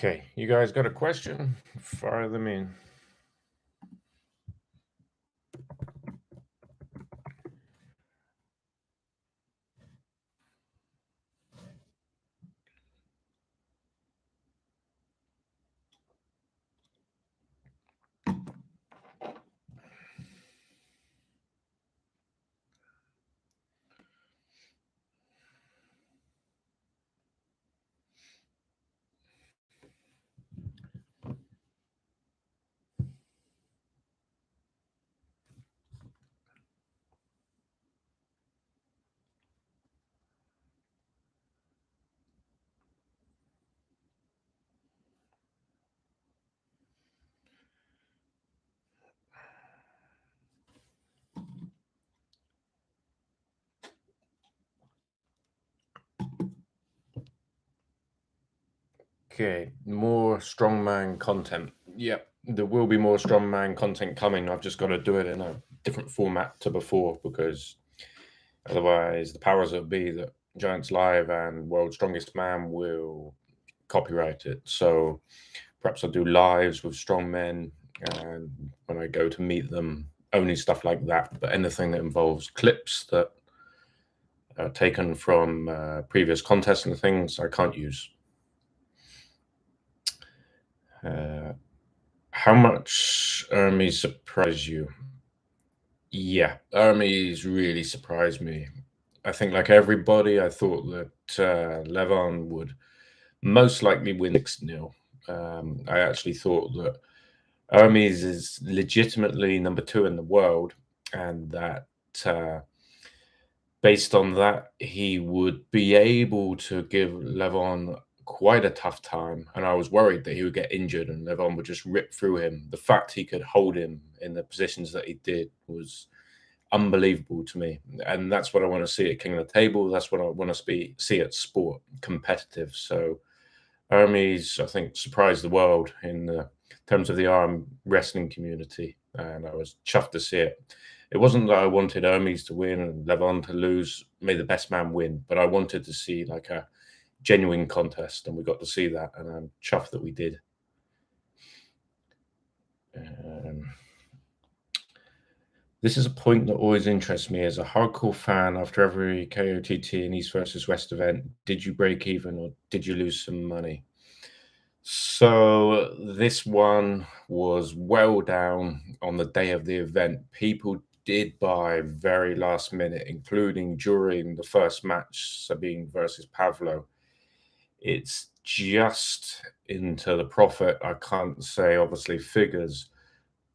Okay, you guys got a question? Fire them in. Okay, more strongman content. Yep, there will be more strongman content coming. I've just got to do it in a different format to before because otherwise the powers that be that Giants Live and World's Strongest Man will copyright it. So perhaps I'll do lives with strong men and when I go to meet them, only stuff like that. But anything that involves clips that are taken from previous contests and things I can't use. How much Hermes surprised you? Yeah, Hermes really surprised me. I think, like everybody, I thought that Levon would most likely win 6-0. I actually thought that Hermes is legitimately number 2 in the world, and that based on that, he would be able to give Levon quite a tough time. And I was worried that he would get injured and Levon would just rip through him. The fact he could hold him in the positions that he did was unbelievable to me. And that's what I want to see at King of the Table. That's what I want to see at sport, competitive. So Hermes, I think, surprised the world in terms of the arm wrestling community. And I was chuffed to see it. It wasn't that I wanted Hermes to win and Levon to lose, may the best man win, but I wanted to see like a genuine contest, and we got to see that, and I'm chuffed that we did. This is a point that always interests me as a hardcore fan. After every KOTT and East versus West event, did you break even or did you lose some money? So this one was well down on the day of the event. People did buy very last minute, including during the first match, Sabine versus Pavlo. It's just into the profit. I can't say obviously figures,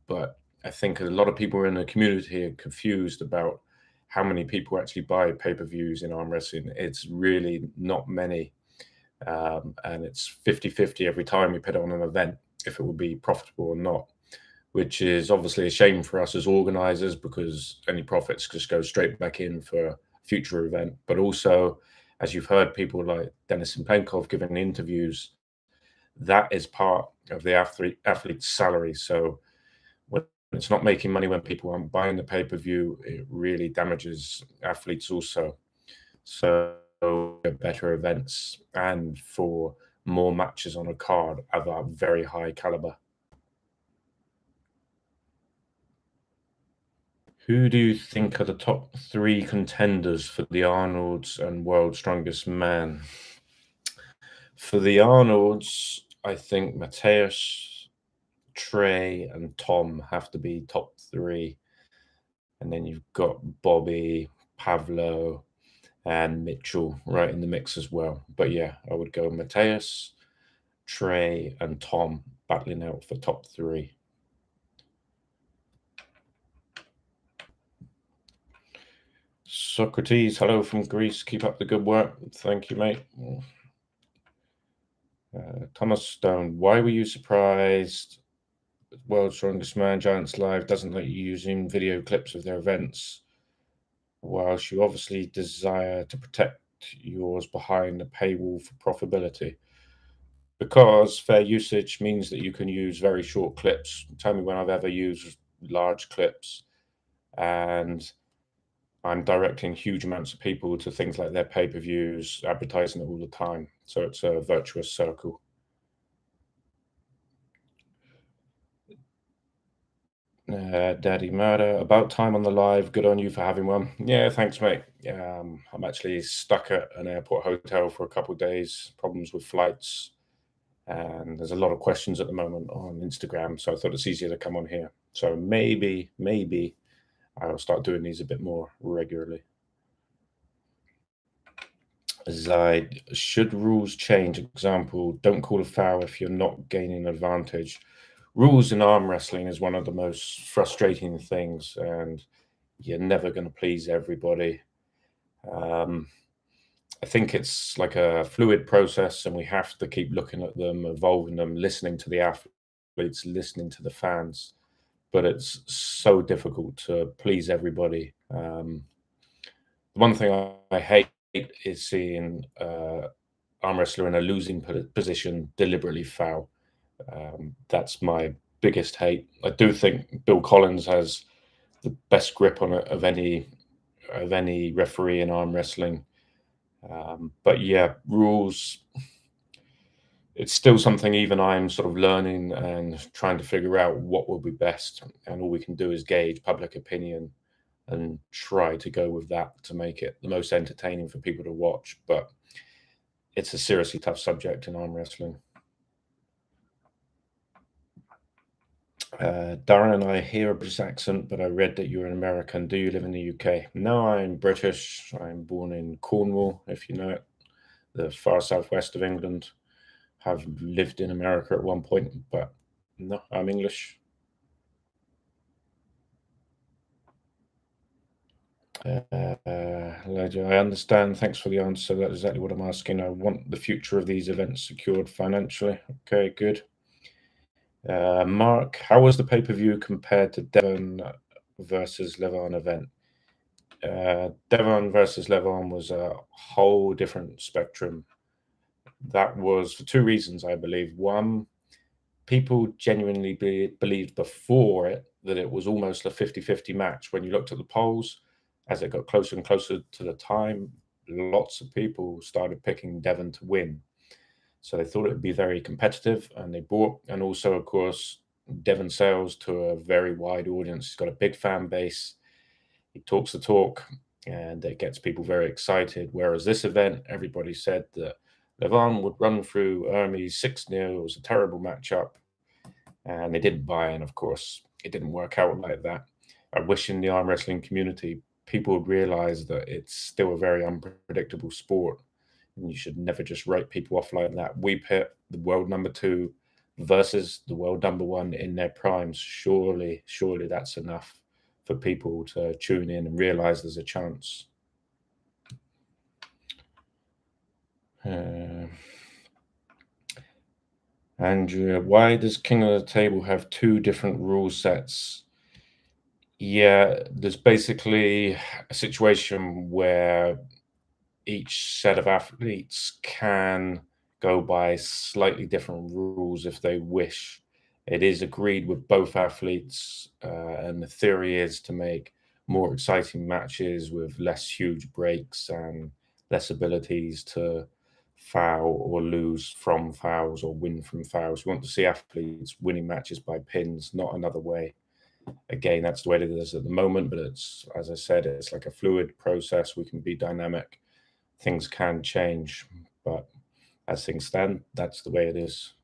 but I think a lot of people in the community are confused about how many people actually buy pay-per-views in arm wrestling. It's really not many. And it's 50-50 every time you put on an event, if it will be profitable or not, which is obviously a shame for us as organizers because any profits just go straight back in for a future event. But also, as you've heard people like Dennis and Penkov giving interviews, that is part of the athlete's salary. So when it's not making money when people aren't buying the pay-per-view, it really damages athletes also. So better events and for more matches on a card of a very high caliber. Who do you think are the top 3 contenders for the Arnolds and World's Strongest Man? For the Arnolds, I think Mateus, Trey, and Tom have to be top 3. And then you've got Bobby, Pavlo, and Mitchell right in the mix as well. But yeah, I would go Mateus, Trey, and Tom battling out for top 3. Socrates, hello from Greece. Keep up the good work. Thank you, mate. Thomas Stone, why were you surprised World's Strongest Man Giants Live doesn't let you using video clips of their events, whilst you obviously desire to protect yours behind the paywall for profitability? Because fair usage means that you can use very short clips. Tell me when I've ever used large clips, and I'm directing huge amounts of people to things like their pay-per-views, advertising it all the time. So it's a virtuous circle. Daddy Murder, about time on the live. Good on you for having one. Yeah, thanks, mate. I'm actually stuck at an airport hotel for a couple of days, problems with flights, and there's a lot of questions at the moment on Instagram, so I thought it's easier to come on here. So maybe I'll start doing these a bit more regularly. Zaid, should rules change? Example, don't call a foul if you're not gaining advantage. Rules in arm wrestling is one of the most frustrating things, and you're never going to please everybody. Um, I think it's like a fluid process, and we have to keep looking at them, evolving them, listening to the athletes, listening to the fans. But it's so difficult to please everybody. The one thing I hate is seeing arm wrestler in a losing position deliberately foul. That's my biggest hate. I do think Bill Collins has the best grip on it of any referee in arm wrestling. But yeah, rules. It's still something even I'm sort of learning and trying to figure out what will be best. And all we can do is gauge public opinion and try to go with that to make it the most entertaining for people to watch. But it's a seriously tough subject in arm wrestling. Darren, I hear a British accent, but I read that you're an American. Do you live in the UK? No, I'm British. I'm born in Cornwall, if you know it, the far southwest of England. Have lived in America at one point, but no, I'm English. Elijah, I understand. Thanks for the answer. That's exactly what I'm asking. I want the future of these events secured financially. Okay, good. Mark, how was the pay-per-view compared to Devon versus Levon event? Devon versus Levon was a whole different spectrum. That was for two reasons, I believe. One, people genuinely believed before it that it was almost a 50-50 match. When you looked at the polls, as it got closer and closer to the time, lots of people started picking Devon to win. So they thought it would be very competitive, and they bought, and also, of course, Devon sells to a very wide audience. He's got a big fan base. He talks the talk, and it gets people very excited. Whereas this event, everybody said that Levon would run through Hermes 6-0. It was a terrible matchup, and they didn't buy in, of course. It didn't work out like that. I wish in the arm wrestling community, people would realize that it's still a very unpredictable sport, and you should never just write people off like that. We pit the world number 2 versus the world number 1 in their primes. Surely that's enough for people to tune in and realize there's a chance. Andrea, why does King of the Table have 2 different rule sets? Yeah, there's basically a situation where each set of athletes can go by slightly different rules if they wish. It is agreed with both athletes, and the theory is to make more exciting matches with less huge breaks and less abilities to foul or lose from fouls or win from fouls. We want to see athletes winning matches by pins, not another way. Again, that's the way it is at the moment, but it's, as I said, it's like a fluid process. We can be dynamic. Things can change, but as things stand, that's the way it is.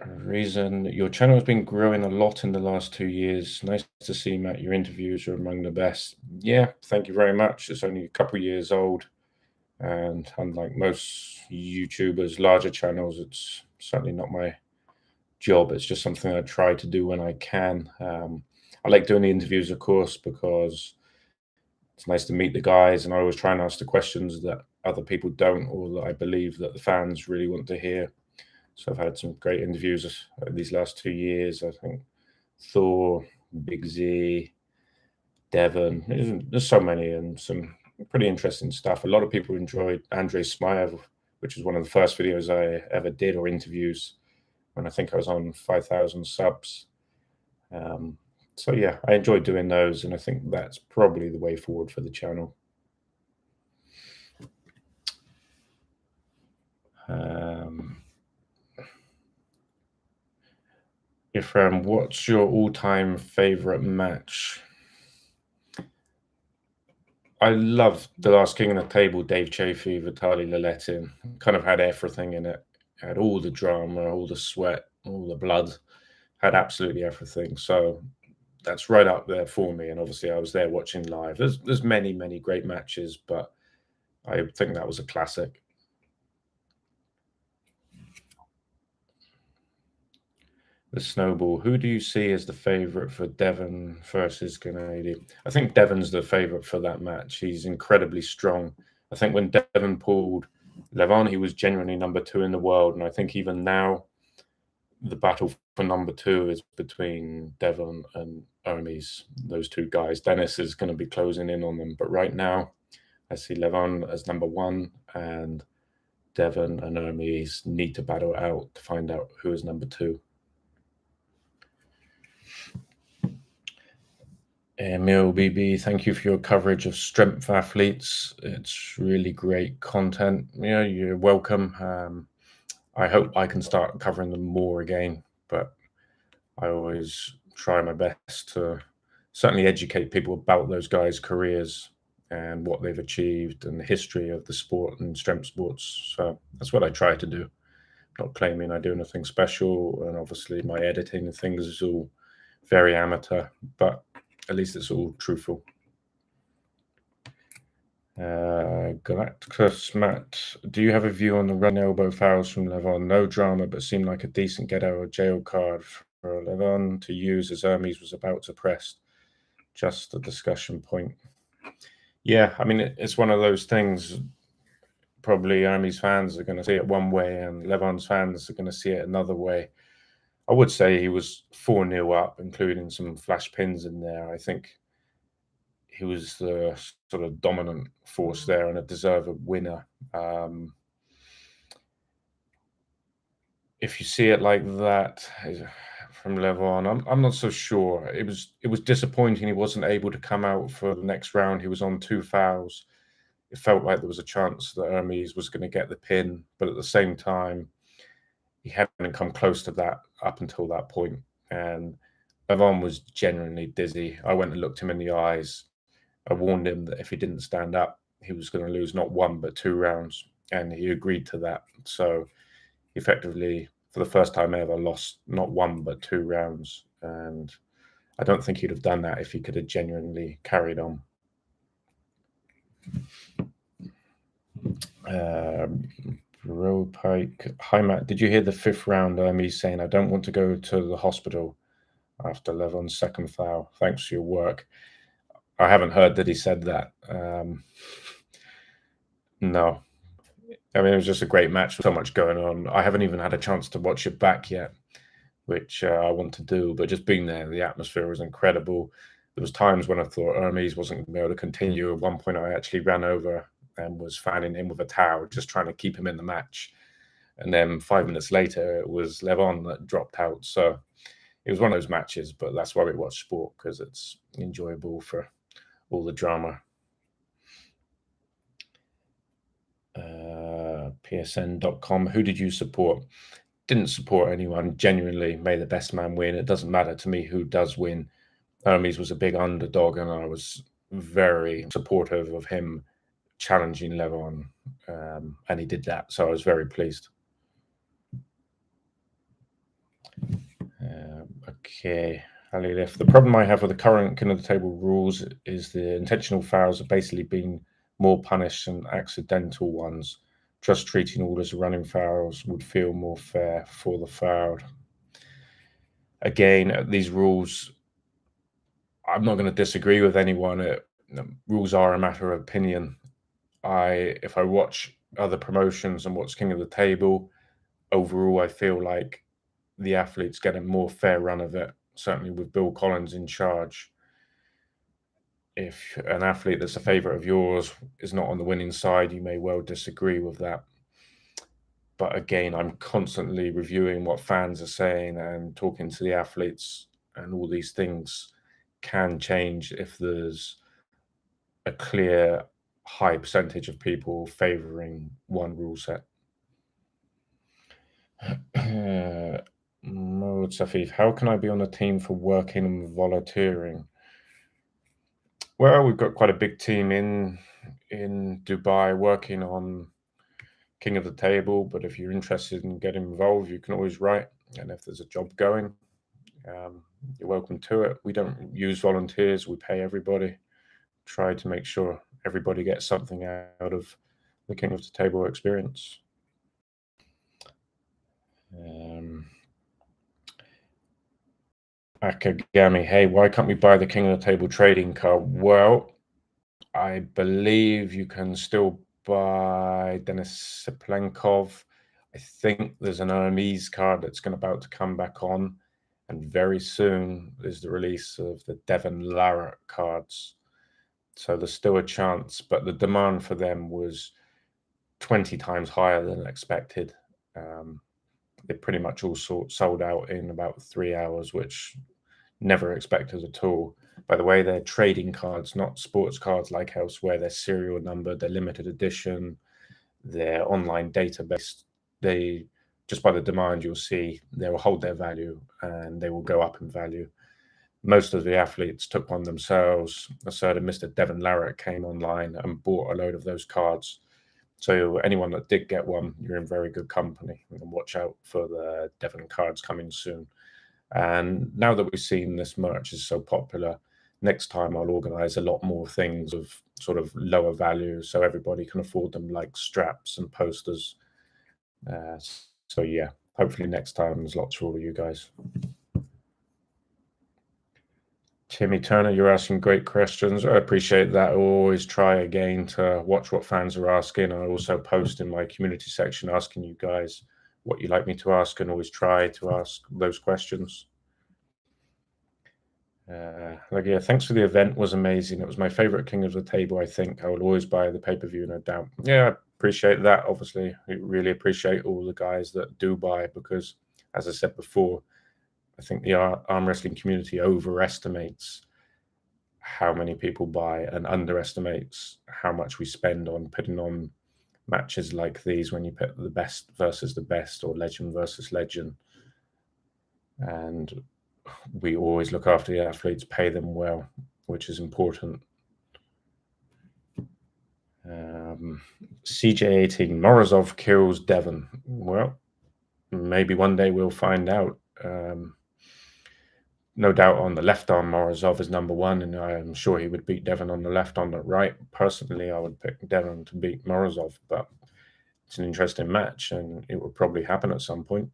Reason, your channel has been growing a lot in the last 2 years. Nice to see, Matt. Your interviews are among the best. Yeah, thank you very much. It's only a couple of years old, and unlike most YouTubers, larger channels, it's certainly not my job. It's just something I try to do when I can. I like doing the interviews, of course, because it's nice to meet the guys, and I always try and ask the questions that other people don't, or that I believe that the fans really want to hear. So I've had some great interviews these last 2 years. I think Thor, Big Z, Devon. There's so many, and some pretty interesting stuff. A lot of people enjoyed Andrei Smayev, which is one of the first videos I ever did, or interviews, when I think I was on 5,000 subs. So yeah, I enjoy doing those, and I think that's probably the way forward for the channel. friend, what's your all-time favorite match? I love The Last King of the Table, Dave Chaffee, Vitaly Leletin. Kind of had everything in it. Had all the drama, all the sweat, all the blood. Had absolutely everything. So that's right up there for me. And obviously, I was there watching live. There's many, many great matches, but I think that was a classic. The Snowball. Who do you see as the favourite for Devon versus Gennady? I think Devon's the favourite for that match. He's incredibly strong. I think when Devon pulled Levon, he was genuinely number 2 in the world. And I think even now, the battle for number 2 is between Devon and Hermes, those two guys. Dennis is going to be closing in on them. But right now, I see Levon as number 1, and Devon and Hermes need to battle out to find out who is number 2. Emil BB, thank you for your coverage of strength athletes. It's really great content. Yeah, you're welcome. I hope I can start covering them more again, but I always try my best to certainly educate people about those guys' careers and what they've achieved and the history of the sport and strength sports. So that's what I try to do. Not claiming I do anything special, and obviously my editing and things is all very amateur, but at least it's all truthful. Galacticus Matt, do you have a view on the running elbow fouls from Levon? No drama, but seemed like a decent get out of jail card for Levon to use as Hermes was about to press. Just a discussion point. Yeah, I mean, it's one of those things. Probably Hermes fans are going to see it one way, and Levon's fans are going to see it another way. I would say he was 4-0 up, including some flash pins in there. I think he was the sort of dominant force there and a deserved winner. If you see it like that from Levon, I'm not so sure. It was disappointing he wasn't able to come out for the next round. He was on 2 fouls. It felt like there was a chance that Hermes was going to get the pin, but at the same time, he hadn't come close to that up until that point. And Levon was genuinely dizzy. I went and looked him in the eyes. I warned him that if he didn't stand up, he was going to lose not 1 but 2 rounds, and he agreed to that. So effectively, for the first time ever, lost not 1 but 2 rounds. And I don't think he'd have done that if he could have genuinely carried on. Bro Pike. Hi, Matt. Did you hear the 5th round? Me saying, I don't want to go to the hospital after Levon's 2nd foul. Thanks for your work. I haven't heard that he said that. No. I mean, it was just a great match with so much going on. I haven't even had a chance to watch it back yet, which I want to do. But just being there, the atmosphere was incredible. There was times when I thought Hermes wasn't going to be able to continue. At one point, I actually ran over and was fanning him with a towel, just trying to keep him in the match. And then 5 minutes later, it was Levon that dropped out. So it was one of those matches, but that's why we watch sport, because it's enjoyable for all the drama. PSN.com. Who did you support? Didn't support anyone. Genuinely, may the best man win. It doesn't matter to me who does win. Hermes was a big underdog, and I was very supportive of him challenging Levon, and he did that. So I was very pleased. Okay. If the problem I have with the current King of the Table rules is the intentional fouls are basically being more punished than accidental ones. Just treating all as running fouls would feel more fair for the fouled. Again, these rules, I'm not going to disagree with anyone. Rules are a matter of opinion. If I watch other promotions and watch King of the Table, overall, I feel like the athletes get a more fair run of it, certainly with Bill Collins in charge. If an athlete that's a favourite of yours is not on the winning side, you may well disagree with that. But again, I'm constantly reviewing what fans are saying and talking to the athletes, and all these things can change if there's a clear high percentage of people favouring one rule set. Rhodes Safif, how can I be on a team for working and volunteering? Well, we've got quite a big team in Dubai working on King of the Table, but if you're interested in getting involved, you can always write. And if there's a job going, you're welcome to it. We don't use volunteers, we pay everybody. Try to make sure everybody gets something out of the King of the Table experience. Akagami, hey, why can't we buy the King of the Table trading card? Well, I believe you can still buy Denis Siplenkov. I think there's an Hermes card that's about to come back on, and very soon is the release of the Devon Larratt cards. So there's still a chance, but the demand for them was 20 times higher than expected. They pretty much all sold out in about 3 hours, which never expected at all. By the way, they're trading cards, not sports cards like elsewhere. They're serial numbered, they're limited edition, they're online database. They, just by the demand, you'll see they will hold their value and they will go up in value. Most of the athletes took one themselves. A certain Mr. Devon Larratt came online and bought a load of those cards. So anyone that did get one, you're in very good company. And watch out for the Devon cards coming soon. And now that we've seen this merch is so popular, next time I'll organize a lot more things of sort of lower value so everybody can afford them, like straps and posters. So yeah, hopefully next time there's lots for all of you guys. Timmy Turner, you're asking great questions. I appreciate that. I always try again to watch what fans are asking. I also post in my community section asking you guys what you'd like me to ask, and always try to ask those questions. Yeah, thanks for the event. It was amazing. It was my favorite King of the Table. I think I will always buy the pay-per-view, no doubt. Yeah, I appreciate that. Obviously, I really appreciate all the guys that do buy, because, as I said before, I think the arm wrestling community overestimates how many people buy and underestimates how much we spend on putting on matches like these when you put the best versus the best or legend versus legend. And we always look after the athletes, pay them well, which is important. CJ18, Morozov kills Devon. Well, maybe one day we'll find out. No doubt on the left arm, Morozov is number one, and I'm sure he would beat Devon on the left. On the right, personally, I would pick Devon to beat Morozov, but it's an interesting match, and it will probably happen at some point.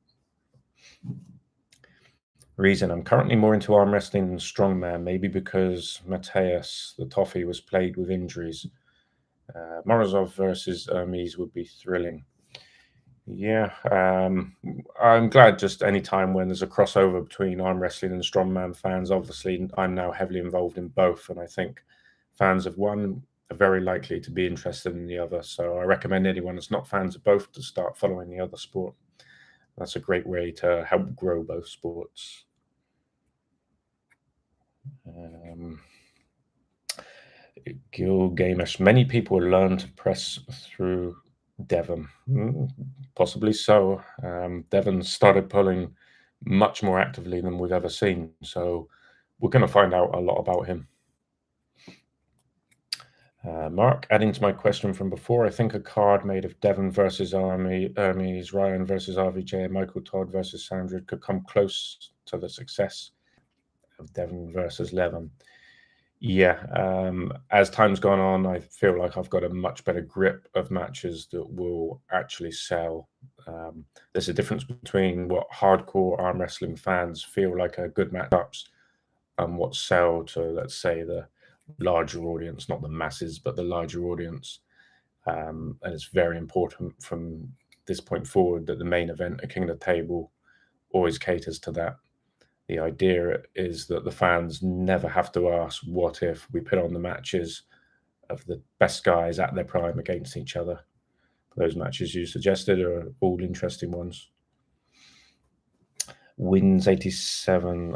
Reason, I'm currently more into arm wrestling than strongman, maybe because Mateus, the toffee, was plagued with injuries. Morozov versus Hermes would be thrilling. Yeah, I'm glad just any time when there's a crossover between arm wrestling and strongman fans. Obviously, I'm now heavily involved in both, and I think fans of one are very likely to be interested in the other. So I recommend anyone that's not fans of both to start following the other sport. That's a great way to help grow both sports. Gil Gamish, many people learn to press through Devon. Possibly so. Devon started pulling much more actively than we've ever seen. So we're going to find out a lot about him. Mark, adding to my question from before, I think a card made of Devon versus Hermes, Ryan versus RVJ, and Michael Todd versus Sandra could come close to the success of Devon versus Levin. Yeah, as time's gone on, I feel like I've got a much better grip of matches that will actually sell. There's a difference between what hardcore arm wrestling fans feel like are good matchups and what sell to, let's say, the larger audience, not the masses, but the larger audience. And it's very important from this point forward that the main event, a King of the Table, always caters to that. The idea is that the fans never have to ask, what if we put on the matches of the best guys at their prime against each other? Those matches you suggested are all interesting ones. Wins 87.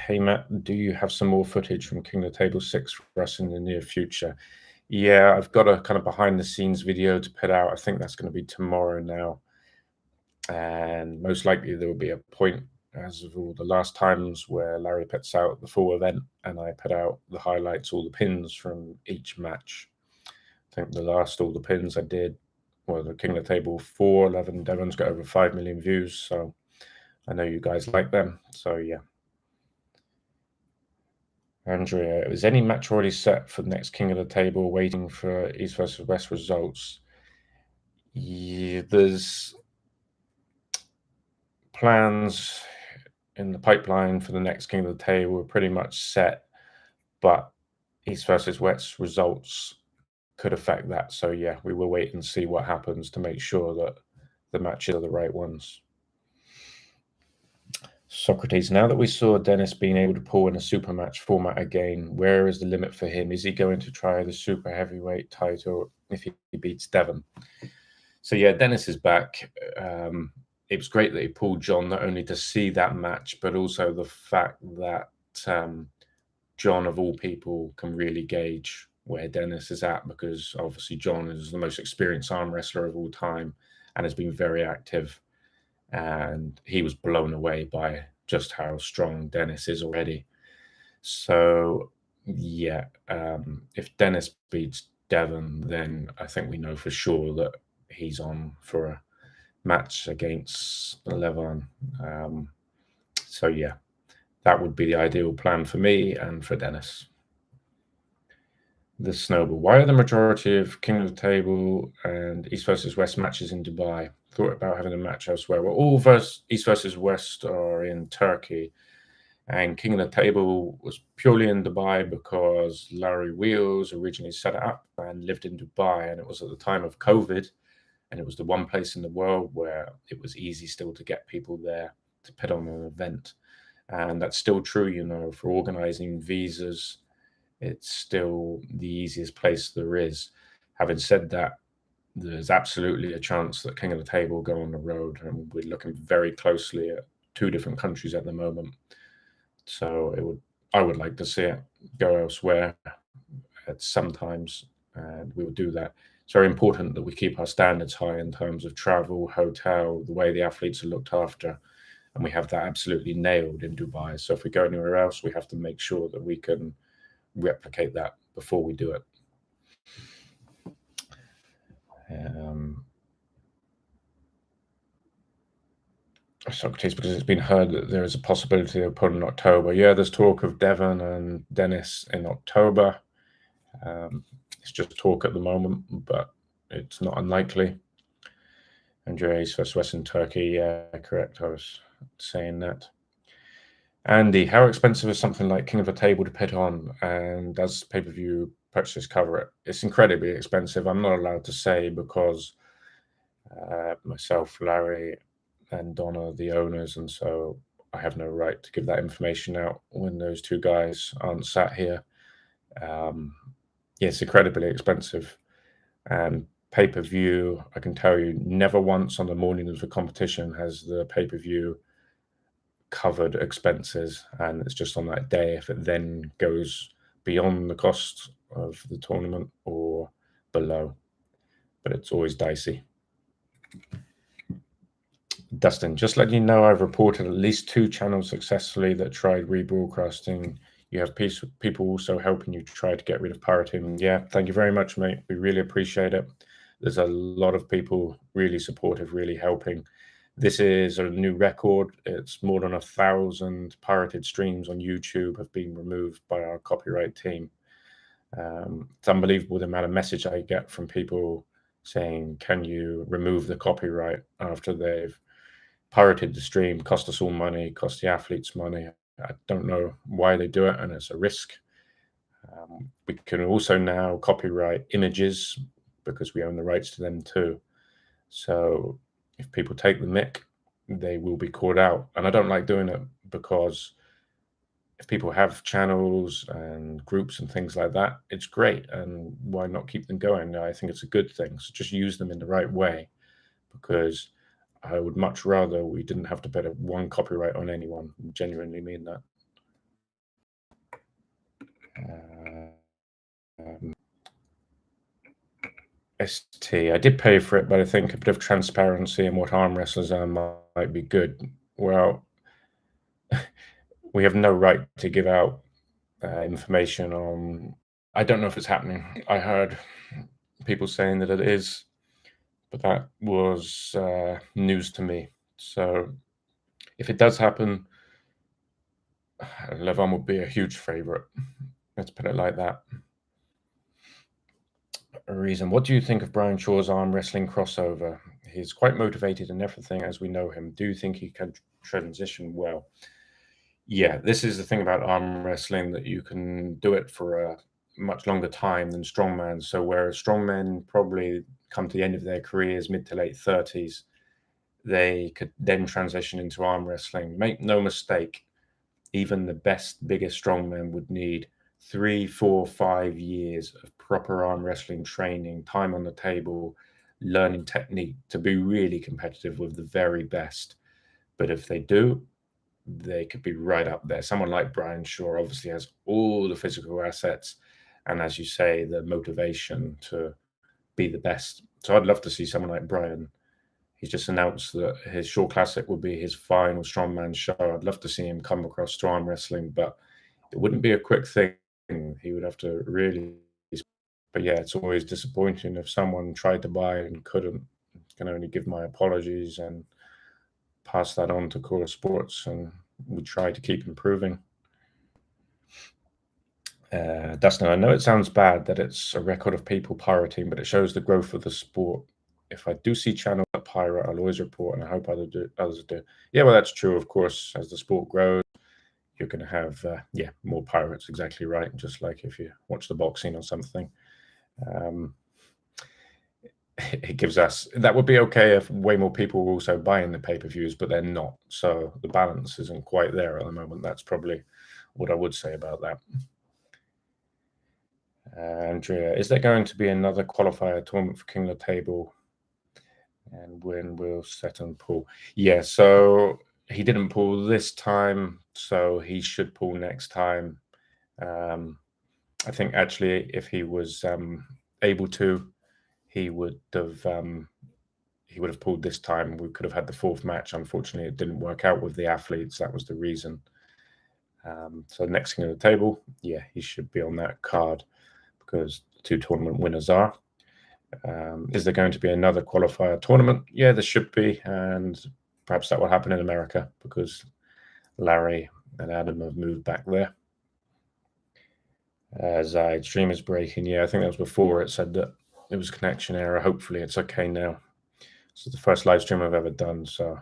Hey, Matt, do you have some more footage from King of the Table 6 for us in the near future? Yeah, I've got a kind of behind the scenes video to put out. I think that's going to be tomorrow now. And most likely there will be a point as of all the last times where Larry puts out the full event and I put out the highlights, all the pins from each match. I think the last all the pins I did was the King of the Table 411. Devon's got over 5 million views, so I know you guys like them. So yeah. Andrea, is any match already set for the next King of the Table, waiting for East versus West results? Yeah, there's plans in the pipeline for the next King of the Table are pretty much set, but East versus West results could affect that. So yeah, we will wait and see what happens to make sure that the matches are the right ones. Socrates, now that we saw Dennis being able to pull in a super match format again, where is the limit for him? Is he going to try the super heavyweight title if he beats Devon? So yeah, Dennis is back. It was great that he pulled John, not only to see that match, but also the fact that John, of all people, can really gauge where Dennis is at, because obviously John is the most experienced arm wrestler of all time and has been very active. And he was blown away by just how strong Dennis is already. So yeah, if Dennis beats Devon, then I think we know for sure that he's on for a match against Levon. So yeah, that would be the ideal plan for me and for Dennis. The Snowball. Why are the majority of King of the Table and East versus West matches in Dubai? Thought about having a match elsewhere. Well, all East versus West are in Turkey, and King of the Table was purely in Dubai because Larry Wheels originally set it up and lived in Dubai, and it was at the time of COVID, and it was the one place in the world where it was easy still to get people there to put on an event. And that's still true, you know, for organizing visas. It's still the easiest place there is. Having said that, there's absolutely a chance that King of the Table will go on the road, and we're looking very closely at 2 different countries at the moment. So I would like to see it go elsewhere at sometimes, and we will do that. It's very important that we keep our standards high in terms of travel, hotel, the way the athletes are looked after, and we have that absolutely nailed in Dubai. So if we go anywhere else, we have to make sure that we can replicate that before we do it. Socrates, because it's been heard that there is a possibility of putting in October. Yeah, there's talk of Devon and Dennis in October. It's just talk at the moment, but it's not unlikely. Andreas versus Western Turkey. Yeah, correct. I was saying that. Andy, how expensive is something like King of the Table to put on, and does pay-per-view purchases cover it? It's incredibly expensive. I'm not allowed to say because myself, Larry, and Donna are the owners, and so I have no right to give that information out when those 2 guys aren't sat here. Yeah, it's incredibly expensive. And pay-per-view, I can tell you, never once on the morning of the competition has the pay-per-view covered expenses, and it's just on that day if it then goes beyond the cost of the tournament or below, but it's always dicey. Dustin, just letting you know, I've reported at least 2 channels successfully that tried rebroadcasting. You have people also helping you try to get rid of pirating. Yeah, thank you very much, mate. We really appreciate it. There's a lot of people really supportive, really helping. This is a new record. It's more than 1,000 pirated streams on YouTube have been removed by our copyright team. It's unbelievable the amount of message I get from people saying, can you remove the copyright after they've pirated the stream, cost us all money, cost the athletes money. I don't know why they do it, and it's a risk. We can also now copyright images because we own the rights to them too. So if people take the mick, they will be caught out. And I don't like doing it because if people have channels and groups and things like that, it's great. And why not keep them going? I think it's a good thing. So just use them in the right way, because I would much rather we didn't have to put one copyright on anyone. I genuinely mean that. ST, I did pay for it, but I think a bit of transparency in what arm wrestlers are might be good. Well, We have no right to give out information on. I don't know if it's happening. I heard people saying that it is, but that was news to me. So if it does happen, Levon would be a huge favorite. Let's put it like that. A reason. What do you think of Brian Shaw's arm wrestling crossover? He's quite motivated and everything as we know him. Do you think he can transition well? Yeah, this is the thing about arm wrestling, that you can do it for a much longer time than strongman. So whereas strongmen probably come to the end of their careers, mid to late 30s, they could then transition into arm wrestling. Make no mistake, even the best, biggest strongmen would need 3, 4, 5 years of proper arm wrestling training, time on the table, learning technique to be really competitive with the very best. But if they do, they could be right up there. Someone like Brian Shaw obviously has all the physical assets and, as you say, the motivation to be the best. So I'd love to see someone like Brian. He's just announced that his Shaw Classic will be his final strongman show. I'd love to see him come across to arm wrestling, but it wouldn't be a quick thing. He would have to really. But yeah, it's always disappointing if someone tried to buy and couldn't. Can only give my apologies and pass that on to Core Sports, and we try to keep improving. Dustin, I know it sounds bad that it's a record of people pirating, but it shows the growth of the sport. If I do see channels that pirate, I'll always report, and I hope others do. Yeah, well, that's true, of course. As the sport grows, you're going to have, more pirates, exactly right. Just like if you watch the boxing or something. It gives us, that would be okay if way more people were also buying the pay-per-views, but they're not. So the balance isn't quite there at the moment. That's probably what I would say about that. Andrea, is there going to be another qualifier tournament for King of the Table? And when will Seton pull? Yeah, so he didn't pull this time, so he should pull next time. I think actually if he was able to, he would have pulled this time. We could have had the fourth match. Unfortunately, it didn't work out with the athletes. That was the reason. So next King of the Table, yeah, he should be on that card because the two tournament winners are. Is there going to be another qualifier tournament? Yeah, there should be, and perhaps that will happen in America because Larry and Adam have moved back there. Zide, stream is breaking. Yeah, I think that was before it said that it was a connection error. Hopefully it's okay now. This is the first live stream I've ever done, so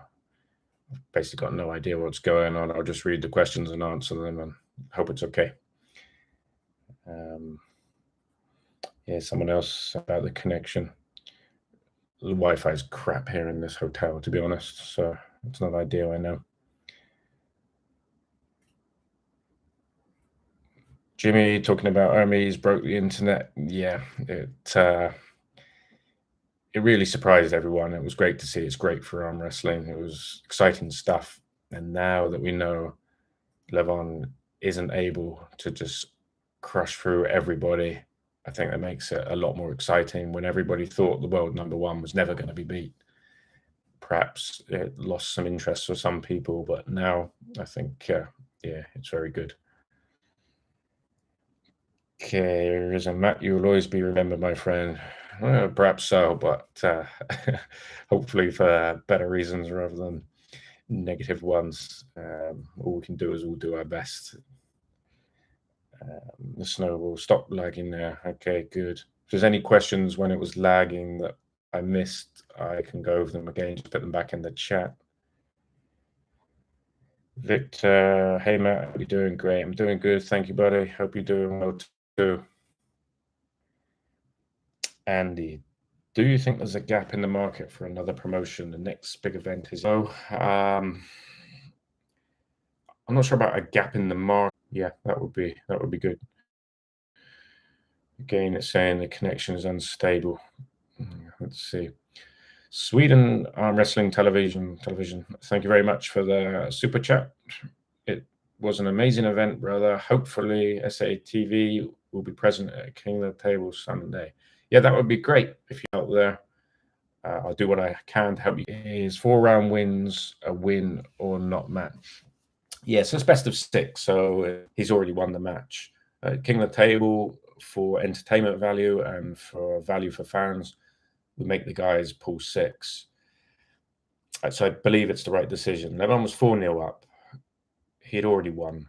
I've basically got no idea what's going on. I'll just read the questions and answer them and hope it's okay. Yeah, someone else about the connection. The Wi-Fi is crap here in this hotel, to be honest, so it's not ideal, I know. Jimmy talking about Hermes broke the internet. Yeah, it really surprised everyone. It was great to see. It's great for arm wrestling. It was exciting stuff. And now that we know Levon isn't able to just crush through everybody, I think that makes it a lot more exciting. When everybody thought the world number one was never going to be beat, perhaps it lost some interest for some people, but now I think, it's very good. Okay, Risen Matt, you will always be remembered, my friend. Perhaps so, but hopefully for better reasons rather than negative ones. All we can do is all do our best. The snow will stop lagging there. Okay, good. If there's any questions when it was lagging that I missed, I can go over them again, just put them back in the chat. Victor, hey Matt, how are you doing? Great. I'm doing good. Thank you, buddy. Hope you're doing well too. Andy, do you think there's a gap in the market for another promotion? The next big event is I'm not sure about a gap in the market. Yeah, that would be good. Again, it's saying the connection is unstable. Let's see. Sweden Arm Wrestling Television. Thank you very much for the super chat. It was an amazing event, brother. Hopefully, SATV will be present at King of the Table Sunday. Yeah, that would be great if you're out there. I'll do what I can to help you. Is 4-round wins a win or not match? Yeah, so it's best of 6, so he's already won the match. King of the Table, for entertainment value and for value for fans, we make the guys pull 6. So I believe it's the right decision. Levon was 4-0 up. He had already won,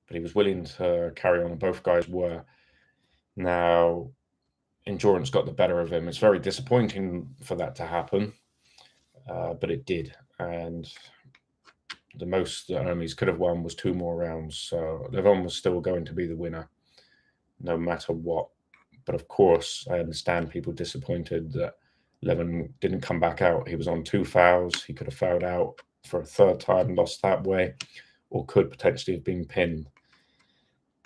but he was willing to carry on, and both guys were. Now, endurance got the better of him. It's very disappointing for that to happen, but it did. And the most that Hermes could have won was 2 more rounds. So Levon was still going to be the winner, no matter what. But of course, I understand people disappointed that Levon didn't come back out. He was on 2 fouls. He could have fouled out for a 3rd time, lost that way, or could potentially have been pinned.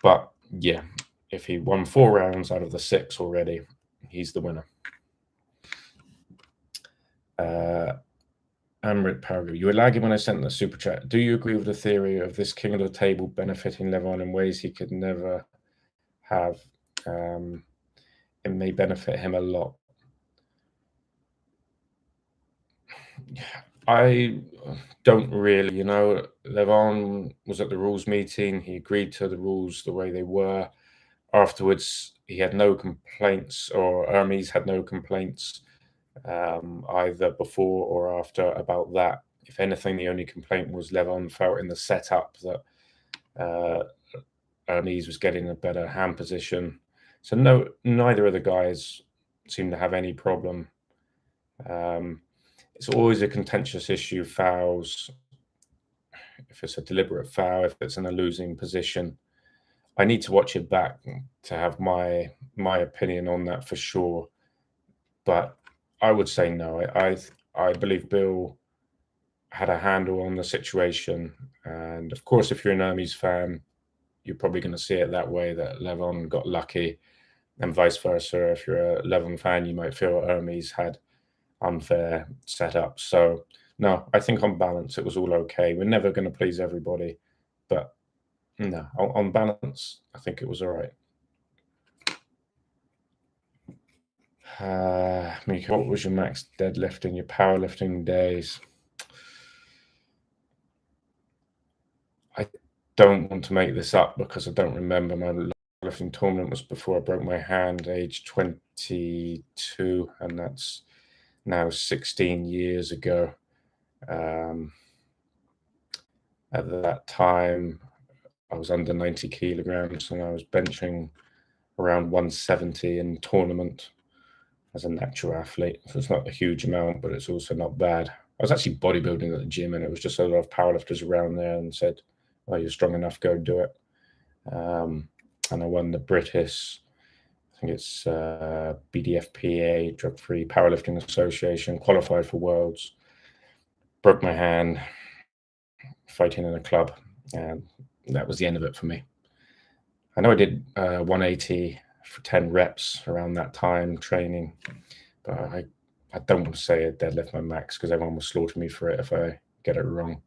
But yeah, if he won 4 rounds out of the 6 already, he's the winner. Amrit Paragraph, you were lagging when I sent the super chat. Do you agree with the theory of this king of the table benefiting Levon in ways he could never have? It may benefit him a lot. I don't really, Levon was at the rules meeting. He agreed to the rules the way they were. Afterwards, he had no complaints, or Hermes had no complaints, either before or after about that. If anything, the only complaint was Levon felt in the setup that Hermes was getting a better hand position. So neither of the guys seemed to have any problem. It's always a contentious issue, fouls. If it's a deliberate foul, if it's in a losing position, I need to watch it back to have my opinion on that for sure. But I would say no. I believe Bill had a handle on the situation, and of course, if you're an Hermes fan, you're probably going to see it that way, that Levon got lucky, and vice versa. If you're a Levon fan, you might feel Hermes had unfair setup. So no, I think on balance it was all okay. We're never going to please everybody, but no, on balance, I think it was all right. Mika, what was your max deadlift in your powerlifting days? I don't want to make this up because I don't remember. My lifting tournament was before I broke my hand, age 22, and that's now 16 years ago. At that time, I was under 90 kilograms and I was benching around 170 in tournament as a natural athlete. So it's not a huge amount, but it's also not bad. I was actually bodybuilding at the gym, and it was just a lot of powerlifters around there and said, "Oh, you're strong enough, go do it." And I won the British, I think it's BDFPA, Drug Free Powerlifting Association, qualified for Worlds, broke my hand fighting in a club, and that was the end of it for me. I know I did 180 for 10 reps around that time training, but I don't want to say I deadlift my max because everyone will slaughter me for it if I get it wrong.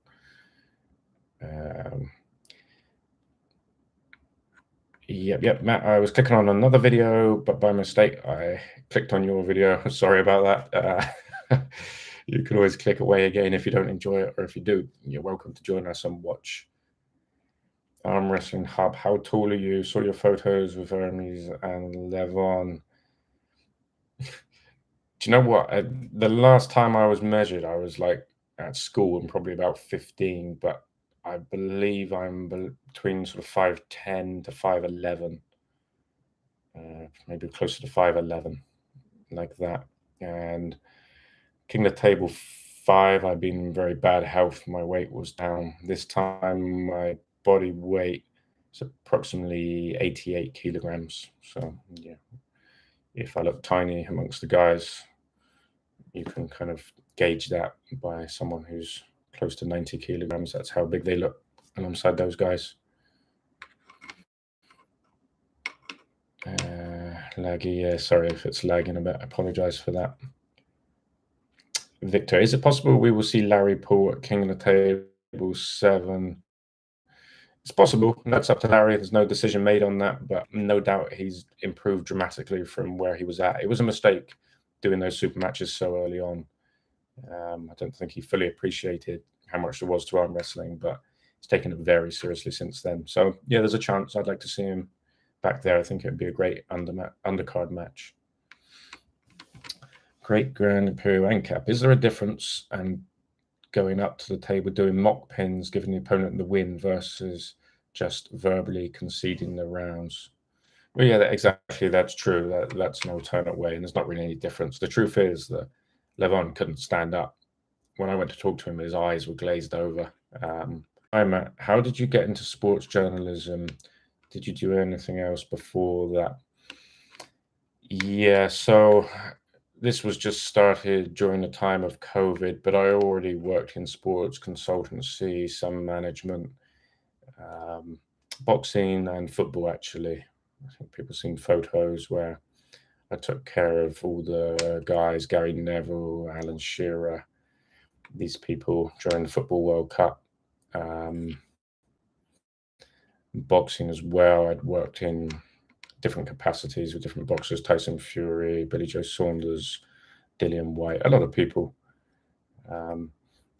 Yep, Matt, I was clicking on another video, but by mistake, I clicked on your video. Sorry about that. You can always click away again if you don't enjoy it, or if you do, you're welcome to join us and watch. Arm Wrestling Hub, how tall are you? Saw your photos with Hermes and Levon. Do you know what? The last time I was measured, I was like at school and probably about 15, but I believe I'm between sort of 5'10" to 5'11", maybe closer to 5'11", like that. And King of the Table 5, I've been in very bad health. My weight was down. This time, my body weight is approximately 88 kilograms. So yeah, if I look tiny amongst the guys, you can kind of gauge that by someone who's close to 90 kilograms. That's how big they look alongside those guys. Laggy, yeah, sorry if it's lagging a bit. I apologize for that. Victor, is it possible we will see Larry Paul at King of the Table 7? It's possible. That's up to Larry. There's no decision made on that, but no doubt he's improved dramatically from where he was at. It was a mistake doing those super matches so early on. I don't think he fully appreciated how much there was to arm wrestling, but he's taken it very seriously since then. So yeah, there's a chance I'd like to see him back there. I think it'd be a great undercard match. Great Grand Imperial NCAP. Is there a difference and going up to the table doing mock pins, giving the opponent the win versus just verbally conceding the rounds? Well, yeah, that's true. That's an alternate way, and there's not really any difference. The truth is that Levon couldn't stand up. When I went to talk to him, his eyes were glazed over. Hi, Matt. How did you get into sports journalism? Did you do anything else before that? Yeah, so this was just started during the time of COVID, but I already worked in sports consultancy, some management, boxing and football, actually. I think people have seen photos where I took care of all the guys, Gary Neville, Alan Shearer, these people during the Football World Cup. Boxing as well, I'd worked in different capacities with different boxers, Tyson Fury, Billy Joe Saunders, Dillian White, a lot of people. And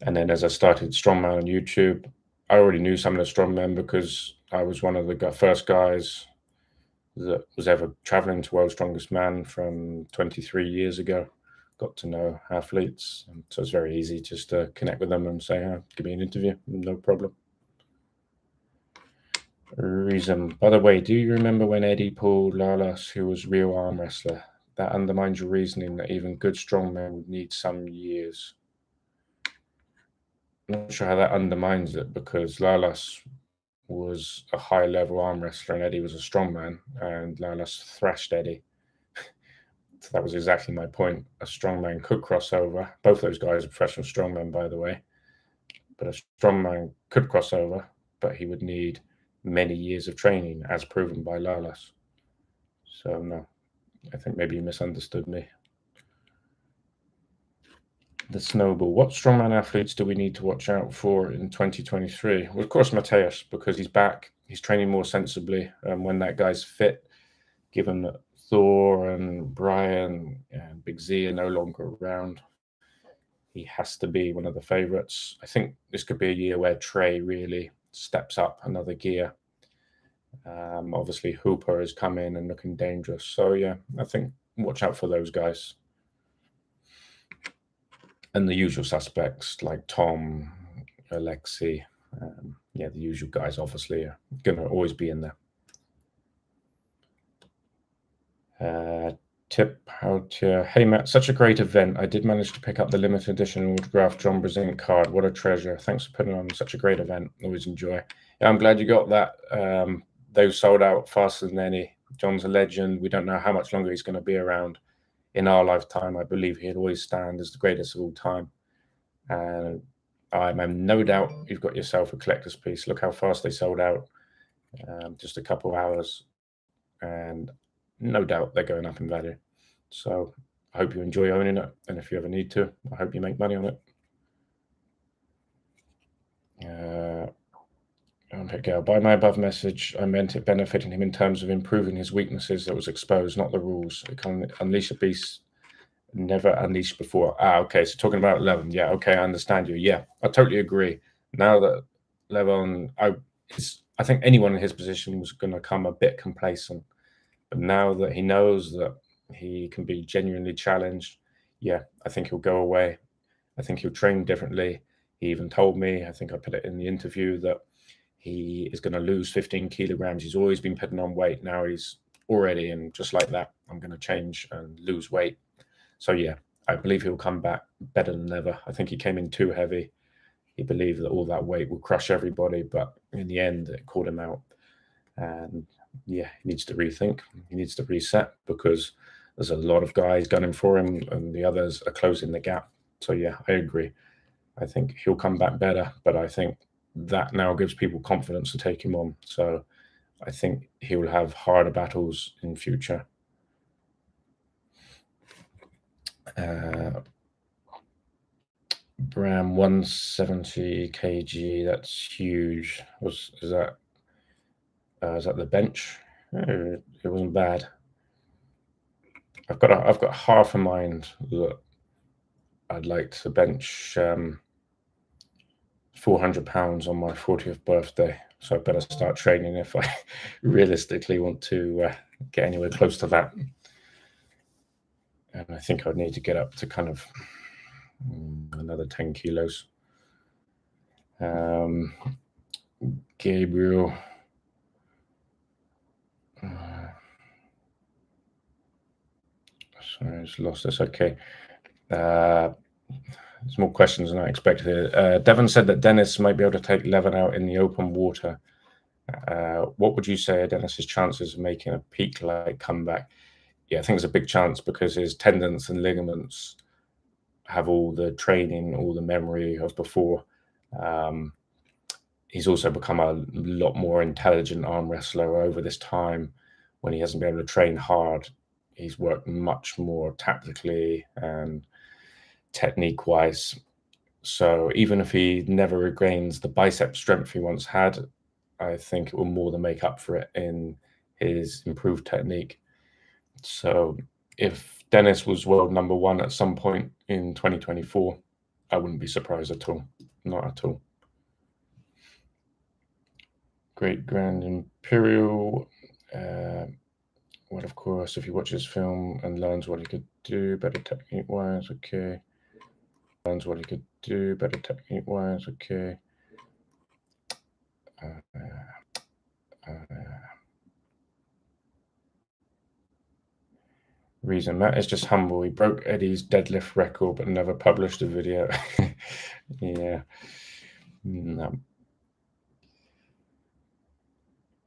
then as I started Strongman on YouTube, I already knew some of the strongmen because I was one of the first guys that was ever traveling to World's Strongest Man from 23 years ago. Got to know athletes, so it's very easy just to connect with them and say, oh, give me an interview, no problem. Reason. By the way, do you remember when Eddie pulled Lalas, who was real arm wrestler? That undermines your reasoning that even good strongmen would need some years. I'm not sure how that undermines it, because Lalas was a high-level arm wrestler and Eddie was a strongman, and Lalas thrashed Eddie. So that was exactly my point. A strongman could cross over. Both those guys are professional strongmen, by the way. But a strongman could cross over, but he would need many years of training, as proven by Lalas. So no, I think maybe you misunderstood me. The snowball. What strongman athletes do we need to watch out for in 2023? Well, of course, Mateus, because he's back. He's training more sensibly. When that guy's fit, given that Thor and Brian and Big Z are no longer around, he has to be one of the favorites. I think this could be a year where Trey really steps up another gear. Obviously, Hooper is coming and looking dangerous. So yeah, I think watch out for those guys. And the usual suspects like Tom, Alexi, the usual guys obviously are going to always be in there. Tip how to, hey Matt, such a great event. I did manage to pick up the limited edition autographed John Brezink card. What a treasure. Thanks for putting on such a great event. Always enjoy. Yeah, I'm glad you got that. Those sold out faster than any. John's a legend. We don't know how much longer he's going to be around. In our lifetime, I believe he'll always stand as the greatest of all time. And I have no doubt you've got yourself a collector's piece. Look how fast they sold out. Just a couple hours. And no doubt they're going up in value. So I hope you enjoy owning it. And if you ever need to, I hope you make money on it. By my above message, I meant it benefiting him in terms of improving his weaknesses that was exposed, not the rules. It can unleash a beast never unleashed before. Okay, so talking about Levon. Yeah, okay, I understand you. Yeah, I totally agree. Now that Levon, I think anyone in his position was going to come a bit complacent. But now that he knows that he can be genuinely challenged, yeah, I think he'll go away. I think he'll train differently. He even told me, I think I put it in the interview, that he is going to lose 15 kilograms. He's always been putting on weight. Now he's already, and just like that, I'm going to change and lose weight. So yeah, I believe he'll come back better than ever. I think he came in too heavy. He believed that all that weight would crush everybody, but in the end, it caught him out. And yeah, he needs to rethink. He needs to reset, because there's a lot of guys gunning for him and the others are closing the gap. So yeah, I agree. I think he'll come back better, but I think that now gives people confidence to take him on. So I think he will have harder battles in future. Bram 170 kg. That's huge. Is that the bench? It wasn't bad. I've got half a mind that I'd like to bench £400 on my 40th birthday. So I better start training if I realistically want to get anywhere close to that. And I think I'd need to get up to kind of another 10 kilos. Gabriel. Sorry, I just lost this. Okay. There's more questions than I expected. Devon said that Dennis might be able to take Levin out in the open water. What would you say are Dennis's chances of making a peak-like comeback? Yeah, I think there's a big chance because his tendons and ligaments have all the training, all the memory of before. He's also become a lot more intelligent arm wrestler over this time. When he hasn't been able to train hard, he's worked much more tactically and technique-wise. So even if he never regains the bicep strength he once had, I think it will more than make up for it in his improved technique. So if Dennis was world number one at some point in 2024, I wouldn't be surprised at all. Not at all. Great Grand Imperial. Well, of course, if he watches film and learns what he could do better technique-wise, okay. Learns what he could do better technique-wise, okay. Reason Matt is just humble. He broke Eddie's deadlift record but never published a video. Yeah. No.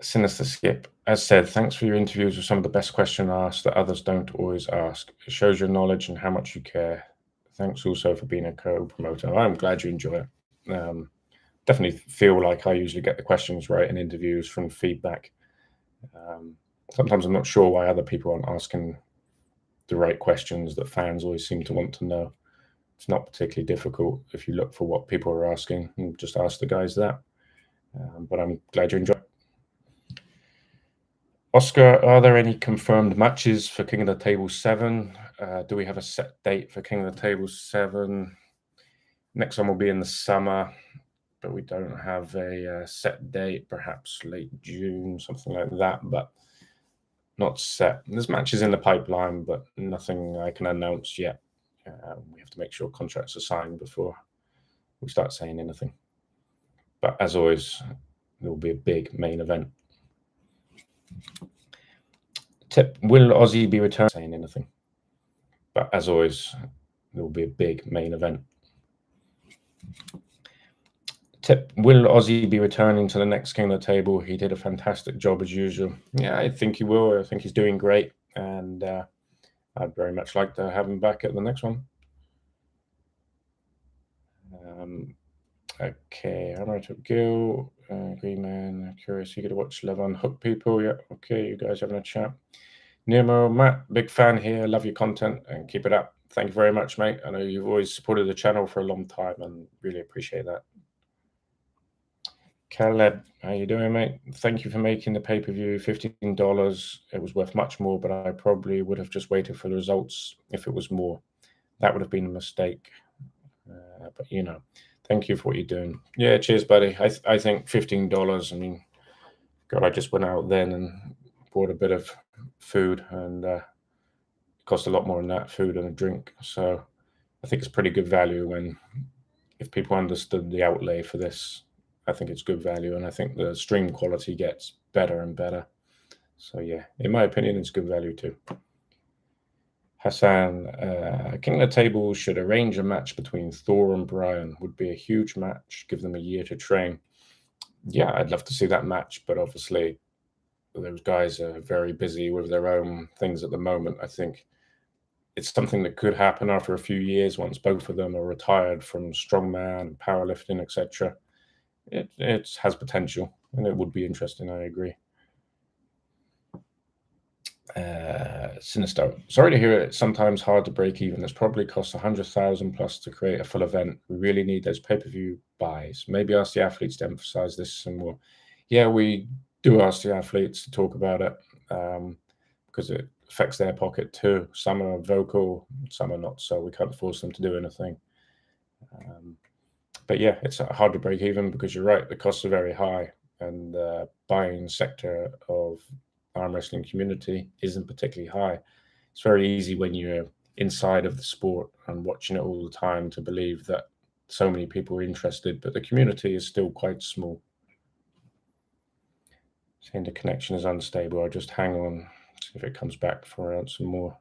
Sinister Skip. As said, thanks for your interviews with some of the best questions asked that others don't always ask. It shows your knowledge and how much you care. Thanks also for being a co-promoter. I'm glad you enjoy it. Definitely feel like I usually get the questions right in interviews from feedback. Sometimes I'm not sure why other people aren't asking the right questions that fans always seem to want to know. It's not particularly difficult if you look for what people are asking and just ask the guys that. But I'm glad you enjoyed it. Oscar, are there any confirmed matches for King of the Table 7? Do we have a set date for King of the Table 7? Next one will be in the summer, but we don't have a set date, perhaps late June, something like that, but not set. There's matches in the pipeline, but nothing I can announce yet. We have to make sure contracts are signed before we start saying anything. But as always, there will be a big main event. Tip, will Aussie be returning? Saying anything. But as always, there will be a big main event. Tip, will Aussie be returning to the next King of the Table? He did a fantastic job as usual. Yeah, I think he will. I think he's doing great. And I'd very much like to have him back at the next one. Okay, I'm right up Gil, Green Man, curious, you get to watch Levon hook people. Yeah, okay, you guys having a chat. Nemo, Matt, big fan here, love your content and keep it up. Thank you very much, mate. I know you've always supported the channel for a long time and really appreciate that. Caleb, how you doing, mate? Thank you for making the pay-per-view, $15. It was worth much more, but I probably would have just waited for the results if it was more. That would have been a mistake. But you know, thank you for what you're doing. Yeah, cheers, buddy. I think $15. I mean, God, I just went out then and bought a bit of food, and it cost a lot more than that, food and a drink. So I think it's pretty good value. When if people understood the outlay for this, I think it's good value, and I think the stream quality gets better and better. So yeah, in my opinion, it's good value too. Hassan, King of the Table should arrange a match between Thor and Brian. Would be a huge match. Give them a year to train. Yeah, I'd love to see that match, but obviously those guys are very busy with their own things at the moment. I think it's something that could happen after a few years once both of them are retired from strongman, powerlifting, etc. It has potential, and it would be interesting. I agree. Sinister, sorry to hear it's sometimes hard to break even. It's probably cost 100,000 plus to create a full event. We really need those pay-per-view buys. Maybe ask the athletes to emphasize this some more. Yeah, we do ask the athletes to talk about it because it affects their pocket too. Some are vocal, some are not, so we can't force them to do anything. But yeah, it's hard to break even because you're right, the costs are very high, and the buying sector of arm wrestling community isn't particularly high. It's very easy when you're inside of the sport and watching it all the time to believe that so many people are interested, but the community is still quite small. Saying the connection is unstable. I'll just hang on, see if it comes back before I answer more.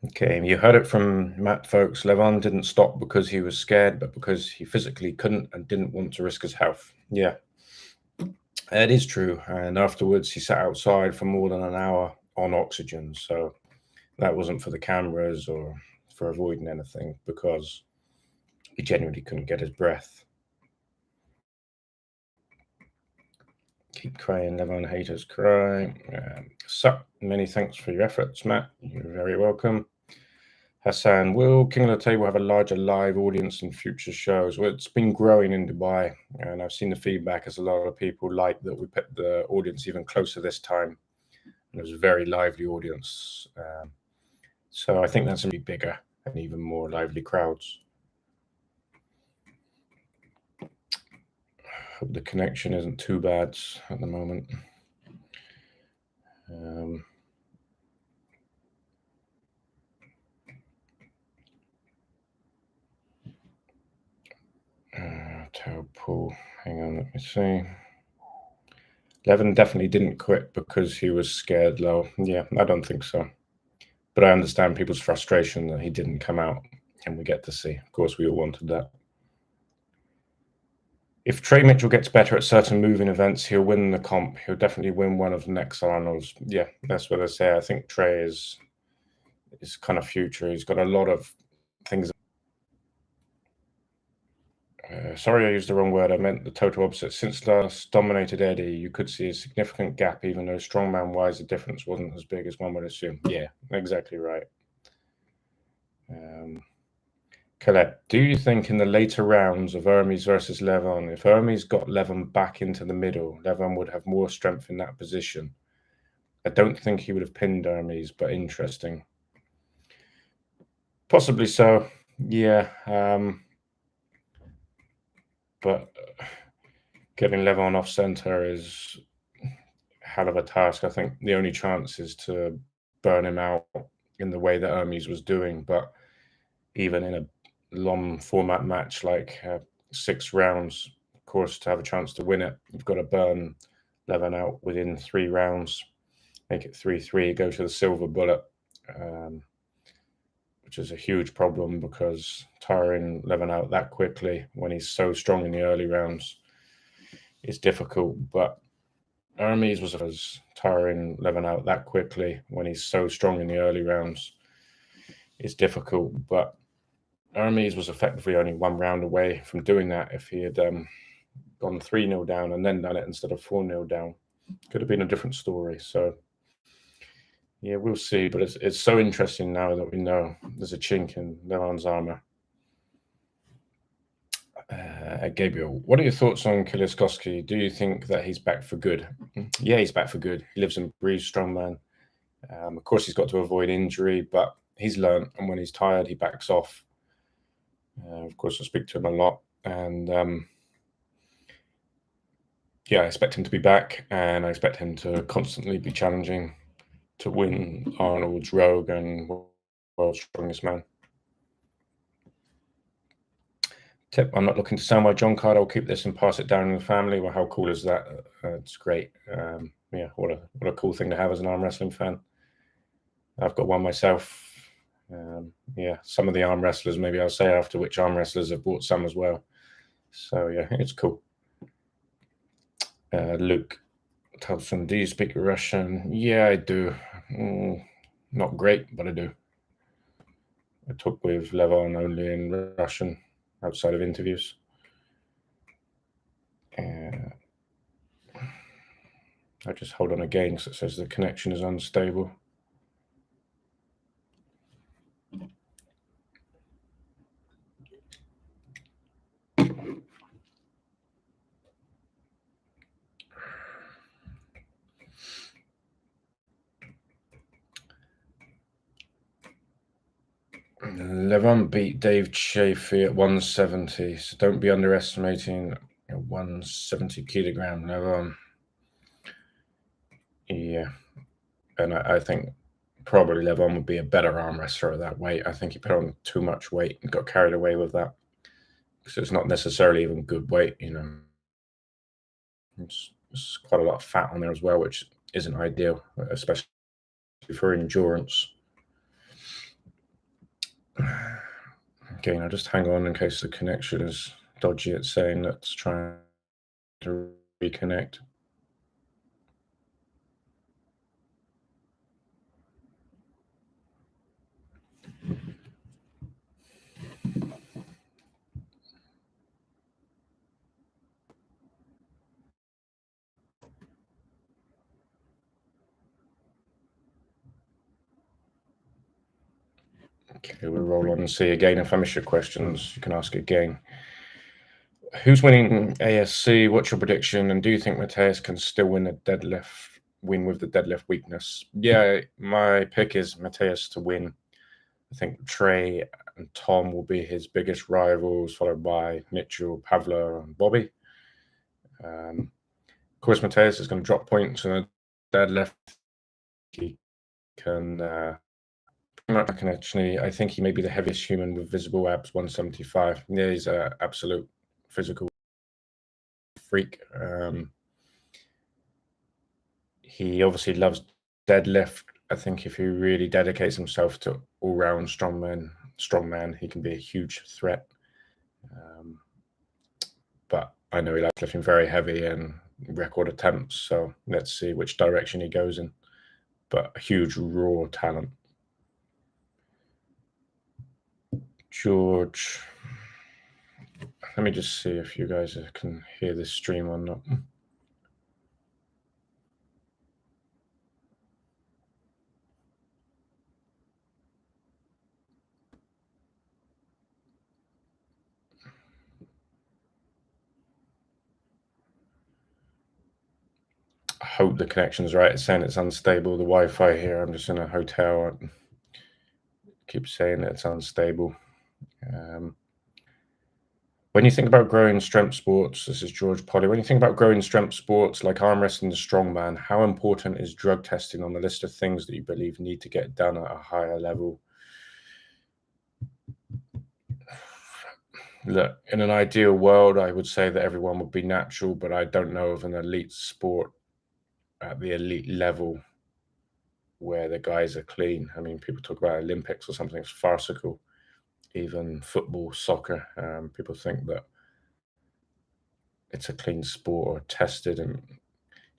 Okay, you heard it from Matt, folks. Levon didn't stop because he was scared, but because he physically couldn't and didn't want to risk his health. Yeah, it is true. And afterwards, he sat outside for more than an hour on oxygen. So that wasn't for the cameras or for avoiding anything, because he genuinely couldn't get his breath. Keep crying, Levon haters cry. Sup, many thanks for your efforts, Matt. You're very welcome. Hassan, will King of the Table have a larger live audience in future shows? Well, it's been growing in Dubai, and I've seen the feedback as a lot of people like that we put the audience even closer this time. And it was a very lively audience. So I think that's going to be bigger and even more lively crowds. Hope the connection isn't too bad at the moment. Tell Paul, hang on, let me see. Levin definitely didn't quit because he was scared, Low. Yeah, I don't think so. But I understand people's frustration that he didn't come out, and we get to see. Of course, we all wanted that. If Trey Mitchell gets better at certain moving events, he'll win the comp. He'll definitely win one of the next Arnolds. Yeah, that's what I say. I think Trey is kind of future. He's got a lot of things. Sorry, I used the wrong word. I meant the total opposite. Since last dominated Eddie, you could see a significant gap, even though strongman-wise, the difference wasn't as big as one would assume. Yeah, exactly right. Colette, do you think in the later rounds of Hermes versus Levon, if Hermes got Levon back into the middle, Levon would have more strength in that position? I don't think he would have pinned Hermes, but interesting. Possibly so, yeah. But getting Levon off center is a hell of a task. I think the only chance is to burn him out in the way that Hermes was doing. But even in a long format match like 6 rounds, of course, to have a chance to win it, you've got to burn Levon out within 3 rounds, make it 3-3, go to the silver bullet, which is a huge problem because tiring Levon out that quickly when he's so strong in the early rounds is difficult. But Hermes was tiring Levon out that quickly when he's so strong in the early rounds is difficult. But Hermes was effectively only 1 round away from doing that. If he had gone 3-0 down and then done it instead of 4-0 down, could have been a different story. So yeah, we'll see. But it's so interesting now that we know there's a chink in Levon's armor. Gabriel, what are your thoughts on Kiliskowski? Do you think that he's back for good? Yeah, he's back for good. He lives and breathes strongman. Of course, he's got to avoid injury, but he's learned, and when he's tired, he backs off. Of course, I speak to him a lot, and yeah, I expect him to be back, and I expect him to constantly be challenging to win Arnold's Rogue and World's Strongest Man. Tip, I'm not looking to sell my John card. I'll keep this and pass it down in the family. Well, how cool is that? It's great. Yeah, what a cool thing to have as an arm wrestling fan. I've got one myself. Yeah, some of the arm wrestlers, maybe I'll say after which arm wrestlers have bought some as well. So yeah, it's cool. Luke Tubson, do you speak Russian? Yeah, I do. Not great, but I do. I talk with Levon only in Russian. outside of interviews. I just hold on again because it says the connection is unstable. Levon beat Dave Chaffee at 170, so don't be underestimating a 170 kilogram Levon. Yeah, and I think probably Levon would be a better arm wrestler at that weight. I think he put on too much weight and got carried away with that. So it's not necessarily even good weight, you know. It's quite a lot of fat on there as well, which isn't ideal, especially for endurance. Again, I'll just hang on in case the connection is dodgy. It's saying let's try to reconnect. Okay, we'll roll on and see again. If I miss your questions, you can ask again. Who's winning ASC? What's your prediction? And do you think Mateus can still win with the deadlift weakness? Yeah, my pick is Mateus to win. I think Trey and Tom will be his biggest rivals, followed by Mitchell, Pavlo, and Bobby. Of course, Mateus is going to drop points on a deadlift. He can actually, I think he may be the heaviest human with visible abs, 175. Yeah, he's an absolute physical freak. He obviously loves deadlift. I think if he really dedicates himself to all-round strongman, he can be a huge threat. But I know he likes lifting very heavy and record attempts, so let's see which direction he goes in. But a huge raw talent. George, let me just see if you guys can hear this stream or not. I hope the connection's right. It's saying it's unstable. The Wi-Fi here, I'm just in a hotel. I keep saying that it's unstable. When you think about growing strength sports, this is George Polly. When you think about growing strength sports like arm wrestling and strongman, how important is drug testing on the list of things that you believe need to get done at a higher level? Look, in an ideal world, I would say that everyone would be natural, but I don't know of an elite sport at the elite level where the guys are clean. I mean, people talk about Olympics or something, it's farcical. Even football, soccer, people think that it's a clean sport or tested, and it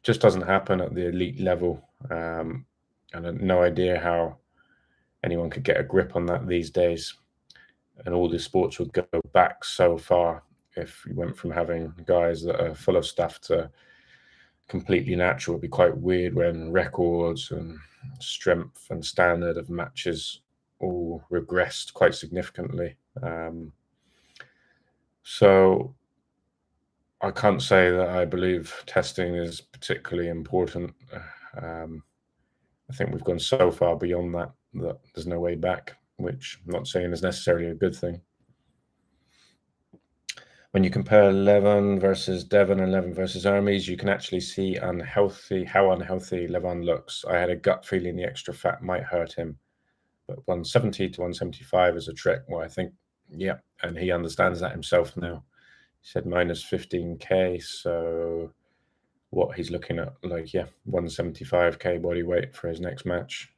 just doesn't happen at the elite level. And I have no idea how anyone could get a grip on that these days. And all the sports would go back so far if we went from having guys that are full of stuff to completely natural. It'd be quite weird when records and strength and standard of matches all regressed quite significantly. So I can't say that I believe testing is particularly important. I think we've gone so far beyond that there's no way back, which I'm not saying is necessarily a good thing. When you compare Levon versus Devon and Levon versus Hermes, you can actually see how unhealthy Levon looks. I had a gut feeling the extra fat might hurt him, but 170 to 175 is a trick. Well, I think, yeah, and he understands that himself now. He said minus 15K, so what he's looking at, like, yeah, 175K body weight for his next match.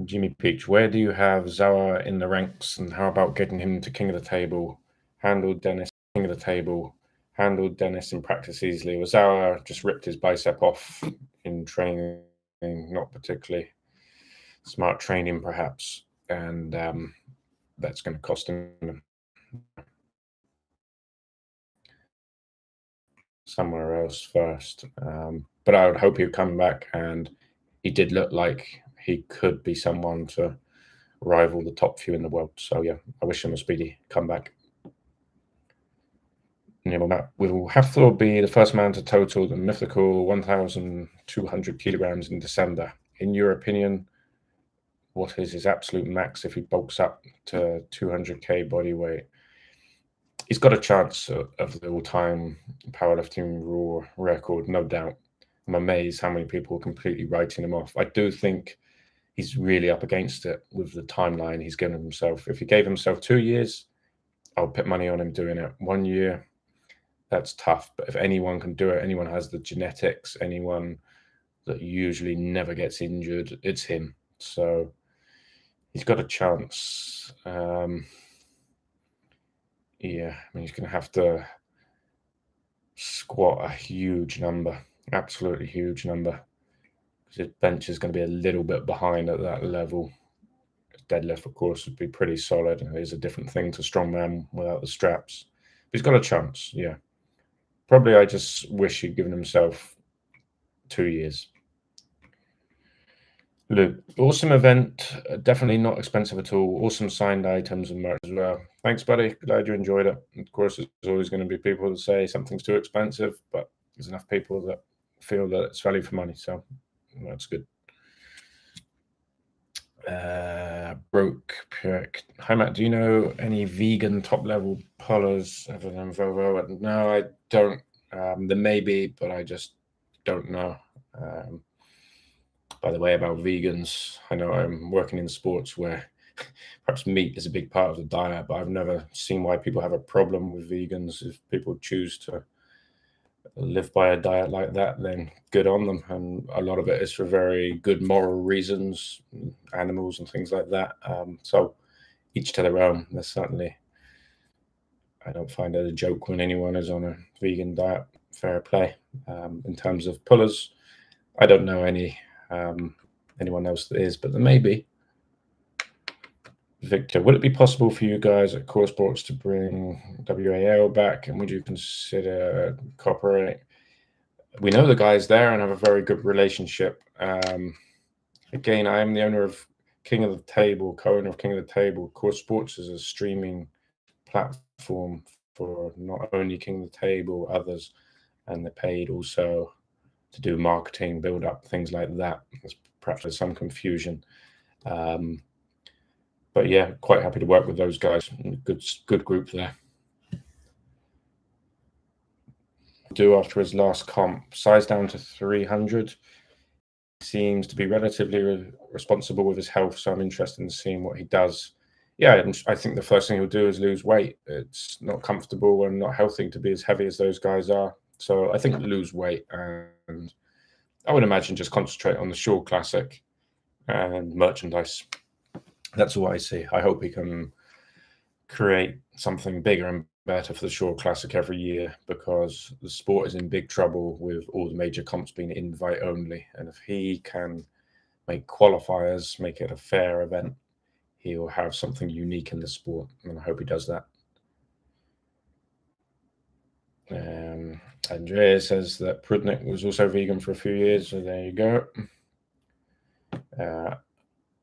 Jimmy Peach, where do you have Zawa in the ranks, and how about getting him to king of the table? Handled Dennis king of the table, handled Dennis in practice easily. Zawa just ripped his bicep off in training, not particularly smart training perhaps, and that's going to cost him somewhere else first. But I would hope he'd come back, and he did look like he could be someone to rival the top few in the world. So yeah, I wish him a speedy comeback. Will Hafthor be the first man to total the mythical 1,200 kilograms in December? In your opinion, what is his absolute max if he bulks up to 200k body weight? He's got a chance of the all-time powerlifting raw record, no doubt. I'm amazed how many people are completely writing him off. I do think he's really up against it with the timeline he's given himself. If he gave himself 2 years, I would put money on him doing it. 1 year, that's tough. But if anyone can do it, anyone has the genetics, anyone that usually never gets injured, it's him. So he's got a chance. Yeah, I mean, he's going to have to squat a huge number, absolutely huge number, because his bench is going to be a little bit behind at that level. His deadlift, of course, would be pretty solid. It is a different thing to strongman without the straps. But he's got a chance, yeah. Probably I just wish he'd given himself 2 years. Luke, awesome event. Definitely not expensive at all. Awesome signed items and merch as well. Thanks, buddy. Glad you enjoyed it. Of course, there's always going to be people that say something's too expensive, but there's enough people that feel that it's value for money. So that's good. Broke Pick. Hi, Matt. Do you know any vegan top level pullers other than Vovo? No, I don't. There may be, but I just don't know. By the way, about vegans, I know I'm working in sports where perhaps meat is a big part of the diet, but I've never seen why people have a problem with vegans. If people choose to live by a diet like that, then good on them. And a lot of it is for very good moral reasons, animals and things like that. So each to their own. There's certainly, I don't find it a joke when anyone is on a vegan diet. Fair play. In terms of pullers, I don't know anyone else that is, but there may be. Victor, would it be possible for you guys at Core Sports to bring WAL back, and would you consider cooperating? We know the guys there and have a very good relationship. Again, I am the owner of King of the Table, co-owner of King of the Table. Core Sports is a streaming platform for not only King of the Table, others, and they're paid also to do marketing, build up, things like that. Perhaps there's some confusion. But yeah, quite happy to work with those guys. Good group there. Do after his last comp, size down to 300. Seems to be relatively responsible with his health, so I'm interested in seeing what he does. Yeah, I think the first thing he'll do is lose weight. It's not comfortable and not healthy to be as heavy as those guys are. So I think lose weight, and I would imagine just concentrate on the Shore Classic and merchandise. That's all I see. I hope he can create something bigger and better for the Shore Classic every year, because the sport is in big trouble with all the major comps being invite only. And if he can make qualifiers, make it a fair event, he'll have something unique in the sport. And I hope he does that. Andrea says that Prudnik was also vegan for a few years. So there you go.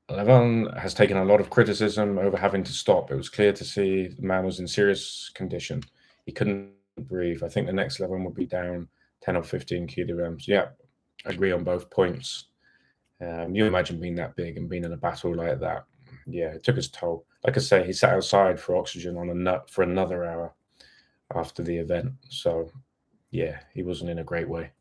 Levon has taken a lot of criticism over having to stop. It was clear to see the man was in serious condition. He couldn't breathe. I think the next Levon would be down 10 or 15 kilograms. Yeah, I agree on both points. You imagine being that big and being in a battle like that. Yeah, it took its toll. Like I say, he sat outside for oxygen on a nut for another hour after the event. So, yeah, he wasn't in a great way.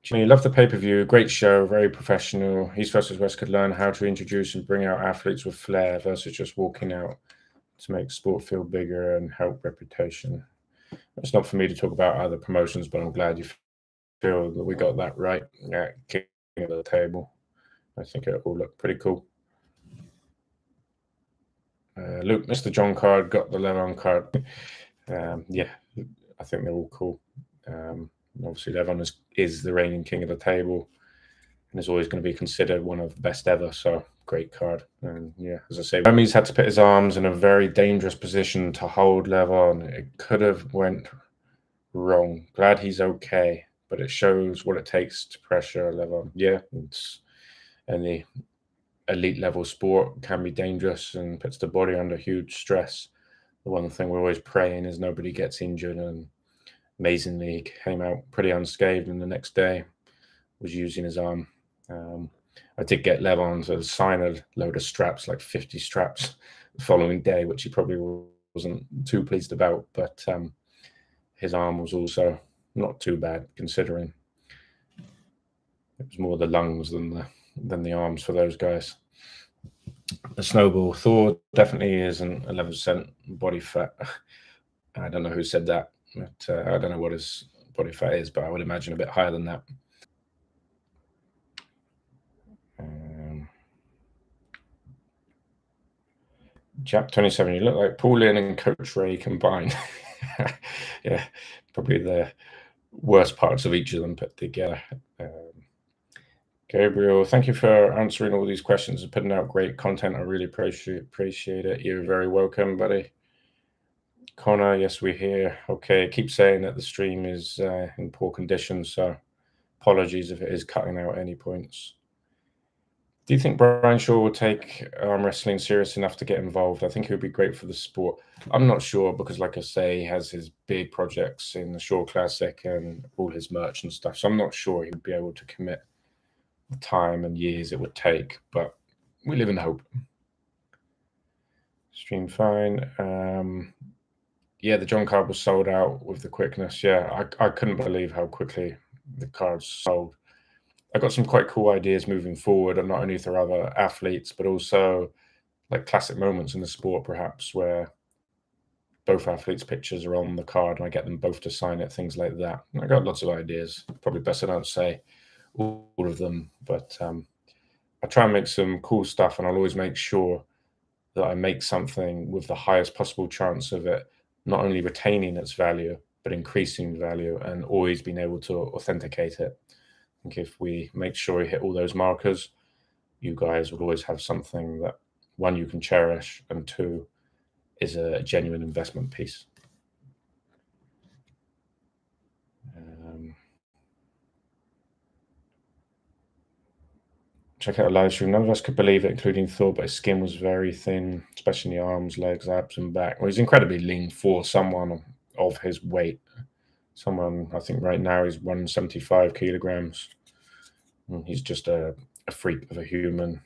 Jimmy, love the pay-per-view. Great show, very professional. East versus West could learn how to introduce and bring out athletes with flair versus just walking out to make sport feel bigger and help reputation. It's not for me to talk about other promotions, but I'm glad you feel that we got that right. Yeah, King of the Table. I think it all looked pretty cool. Luke, Mr. John card, got the Levon card. Yeah, I think they're all cool. Obviously, Levon is the reigning king of the table and is always going to be considered one of the best ever. So great card. And yeah, as I say, Rami's had to put his arms in a very dangerous position to hold Levon. It could have went wrong. Glad he's okay, but it shows what it takes to pressure Levon. Yeah, it's any elite level sport can be dangerous and puts the body under huge stress. The one thing we're always praying is nobody gets injured, and amazingly he came out pretty unscathed, and the next day was using his arm. I did get Levon to sign a load of straps, like 50 straps, the following day, which he probably wasn't too pleased about, but his arm was also not too bad considering. It was more the lungs than the arms for those guys. The snowball Thor definitely isn't 11% body fat. I don't know who said that, but I don't know what his body fat is, but I would imagine a bit higher than that. Jap 27, you look like Paul Lynn and Coach Ray combined. Yeah, probably the worst parts of each of them put together. Gabriel, thank you for answering all these questions and putting out great content. I really appreciate it. You're very welcome, buddy. Connor, yes, we're here. Okay, keep saying that the stream is in poor condition, so apologies if it is cutting out any points. Do you think Brian Shaw will take arm wrestling serious enough to get involved? I think he would be great for the sport. I'm not sure because, like I say, he has his big projects in the Shaw Classic and all his merch and stuff. So I'm not sure he would be able to commit the time and years it would take, but we live in hope. Stream fine. Yeah, the John card was sold out with the quickness. Yeah, I couldn't believe how quickly the cards sold. I got some quite cool ideas moving forward, and not only for other athletes, but also like classic moments in the sport, perhaps where both athletes' pictures are on the card, and I get them both to sign it, things like that. And I got lots of ideas. Probably best I don't say all of them, but I try and make some cool stuff, and I'll always make sure that I make something with the highest possible chance of it not only retaining its value, but increasing value and always being able to authenticate it. I think if we make sure we hit all those markers, you guys will always have something that, one, you can cherish, and two, is a genuine investment piece. Check out a live stream. None of us could believe it, including Thor, but his skin was very thin, especially in the arms, legs, abs, and back. Well, he's incredibly lean for someone of his weight. Someone, I think right now he's 175 kilograms. And he's just a freak of a human.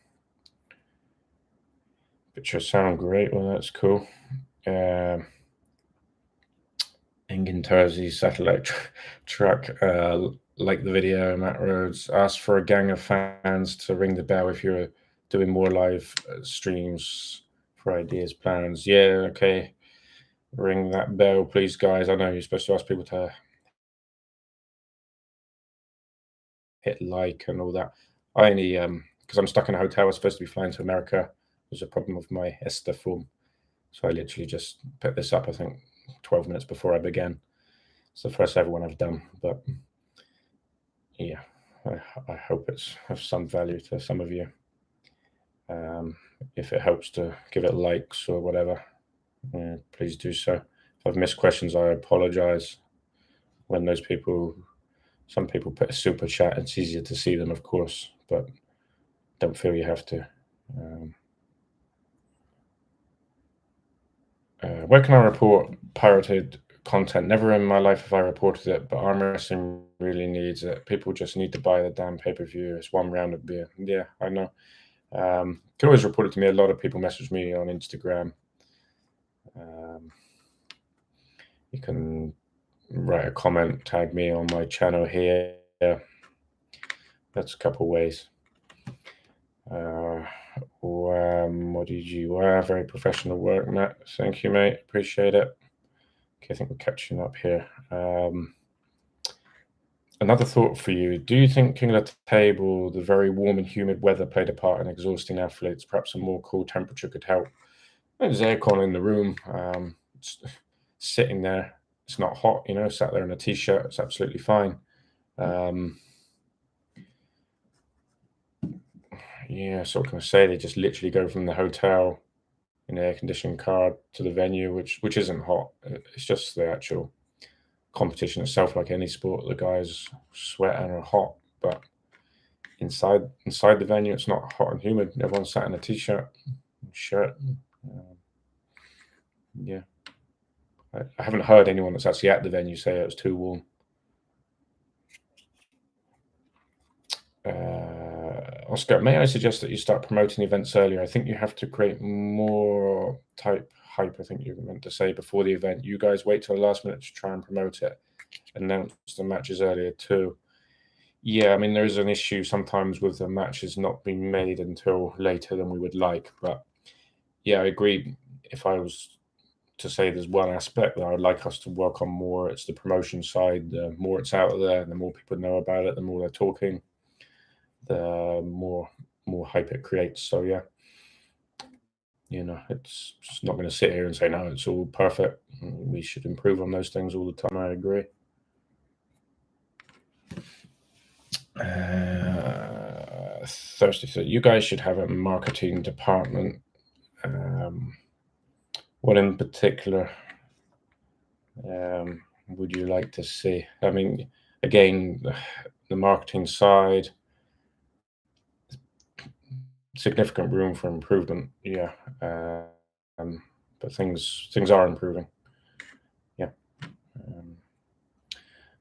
Pictures sound great. Well, that's cool. Engin Terzi satellite truck. Like the video, Matt Rhodes asked for a gang of fans to ring the bell if you're doing more live streams for ideas, plans. Yeah, okay. Ring that bell, please, guys. I know you're supposed to ask people to hit like and all that. I only, because I'm stuck in a hotel, I was supposed to be flying to America. There's a problem with my ESTA form. So I literally just put this up, I think, 12 minutes before I began. It's the first ever one I've done, but yeah, I hope it's of some value to some of you. If it helps to give it likes or whatever, please do so. If I've missed questions, I apologize. When some people put a super chat, it's easier to see them, of course, but don't feel you have to. Where can I report pirated content? Never in my life have I reported it, but arm wrestling really needs it. People just need to buy the damn pay-per-view. It's one round of beer. Yeah, I know. Can always report it to me. A lot of people message me on Instagram. You can write a comment, tag me on my channel here. That's a couple ways. What did you very professional work, Matt. Thank you, mate. Appreciate it. Okay, I think we're catching up here. Another thought for you. Do you think King of the Table, the very warm and humid weather played a part in exhausting athletes? Perhaps a more cool temperature could help. There's aircon in the room, sitting there. it's not hot, sat there in a t-shirt, it's absolutely fine. Yeah, so what can I say? They just literally go from the hotel in an air-conditioned car to the venue, which isn't hot. It's just the actual competition itself, like any sport. The guys sweat and are hot, but inside the venue, it's not hot and humid. Everyone's sat in a t-shirt, shirt. Yeah, I haven't heard anyone that's actually at the venue say it was too warm. Oscar, may I suggest that you start promoting events earlier? I think you have to create more type hype, I think you meant to say, before the event. You guys wait till the last minute to try and promote it. Announce the matches earlier too. Yeah, I mean, there is an issue sometimes with the matches not being made until later than we would like. But yeah, I agree. If I was to say there's one aspect that I would like us to work on more, it's the promotion side. The more it's out there, the more people know about it, the more they're talking, the more hype it creates. So yeah, it's just not going to sit here and say no, it's all perfect. We should improve on those things all the time. I agree. Thirsty, so you guys should have a marketing department. What in particular would you like to see? I mean, again, the marketing side, significant room for improvement. Yeah, but things are improving. Yeah.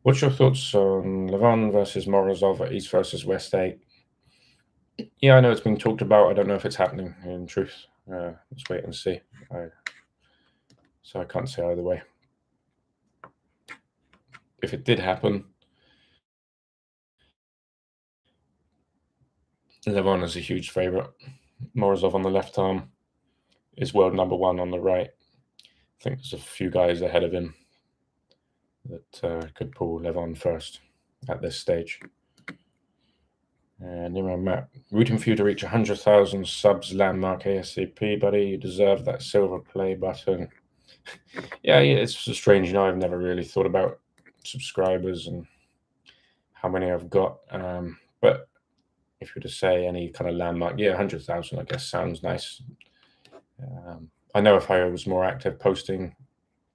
What's your thoughts on Levon versus Morozov at East versus West 8? Yeah, I know it's been talked about. I don't know if it's happening in truth. Let's wait and see. So I can't say either way. If it did happen, Levon is a huge favourite. Morozov on the left arm is world number one on the right. I think there's a few guys ahead of him that could pull Levon first at this stage. Nemo Matt, rooting for you to reach 100,000 subs landmark ASCP, buddy. You deserve that silver play button. Yeah, it's strange. I've never really thought about subscribers and how many I've got. But if you were to say any kind of landmark, 100,000, I guess sounds nice. I know if I was more active posting,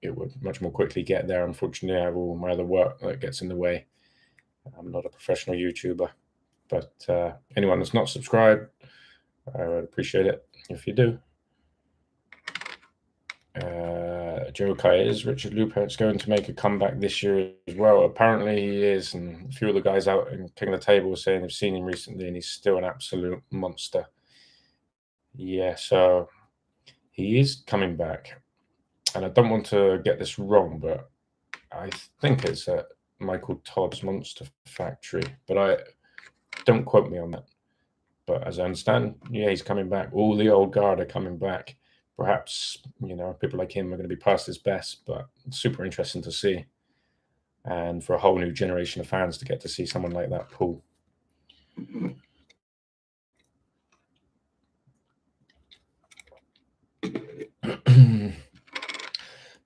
it would much more quickly get there. Unfortunately, I have all my other work that gets in the way. I'm not a professional YouTuber, but anyone that's not subscribed, I would appreciate it if you do. Joe Kai, is Richard Lupert's going to make a comeback this year as well? Apparently he is, and a few of the guys out in King of the Table were saying they've seen him recently and he's still an absolute monster. Yeah, so he is coming back. And I don't want to get this wrong, but I think it's at Michael Todd's Monster Factory, but don't quote me on that. But as I understand, he's coming back. All the old guard are coming back. Perhaps, people like him are going to be past his best, but it's super interesting to see. And for a whole new generation of fans to get to see someone like that pull.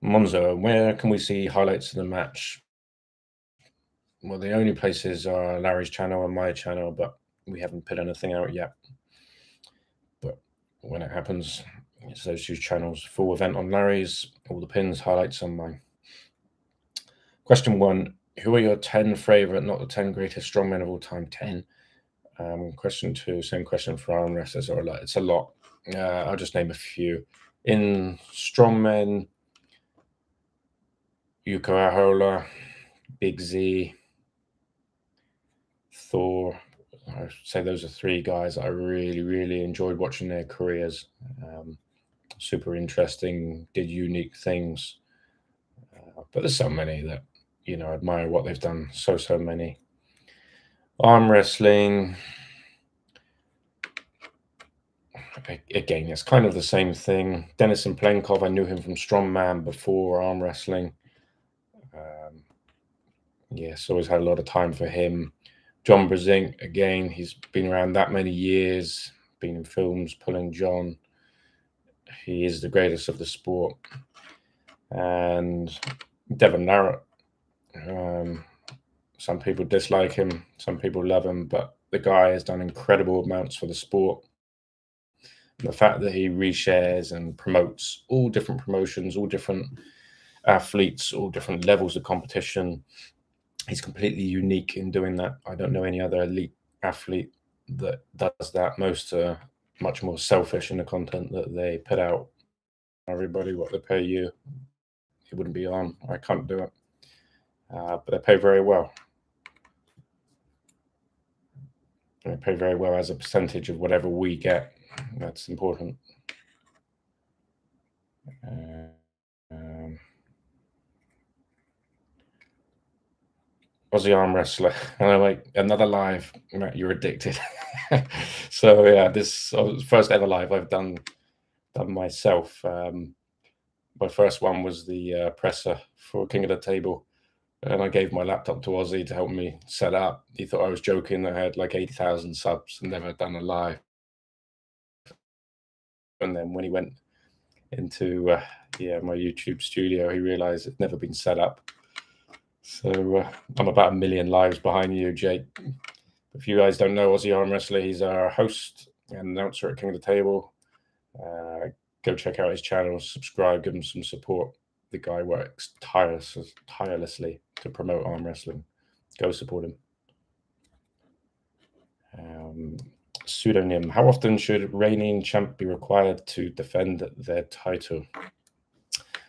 Monzo, where can we see highlights of the match? Well, the only places are Larry's channel and my channel, but we haven't put anything out yet. But when it happens, it's those two channels. Full event on Larry's, all the pins, highlights on mine. Question 1, who are your 10 favorite, not the 10 greatest strongmen of all time? 10. Question 2, same question for arm wrestlers. It's a lot. I'll just name a few. In strongmen, Yuko Ahola, Big Z, Thor. I'd say those are 3 guys that I really, really enjoyed watching their careers. Super interesting, did unique things. But there's so many that, I admire what they've done. So many. Arm wrestling. Again, it's kind of the same thing. Denison Plenkov, I knew him from Strongman before arm wrestling. Always had a lot of time for him. John Brezink, again, he's been around that many years, been in films, pulling John. He is the greatest of the sport. And Devon Larratt. Some people dislike him, some people love him, but the guy has done incredible amounts for the sport. And the fact that he reshares and promotes all different promotions, all different athletes, all different levels of competition, he's completely unique in doing that. I don't know any other elite athlete that does that. Most are much more selfish in the content that they put out. Everybody, what they pay you, it wouldn't be on. I can't do it. But they pay very well. They pay very well as a percentage of whatever we get. That's important. Aussie arm wrestler, and I'm like, another live. Matt, you're addicted. So yeah, this first ever live I've done myself. My first one was the presser for King of the Table, and I gave my laptop to Aussie to help me set up. He thought I was joking. I had like 80,000 subs and never done a live. And then when he went into my YouTube studio, he realized it's never been set up. So I'm about 1 million lives behind you, Jake. If you guys don't know Aussie Arm Wrestler, he's our host and announcer at King of the Table. Go check out his channel, subscribe, give him some support. The guy works tirelessly to promote arm wrestling. Go support him. Pseudonym. How often should reigning champ be required to defend their title?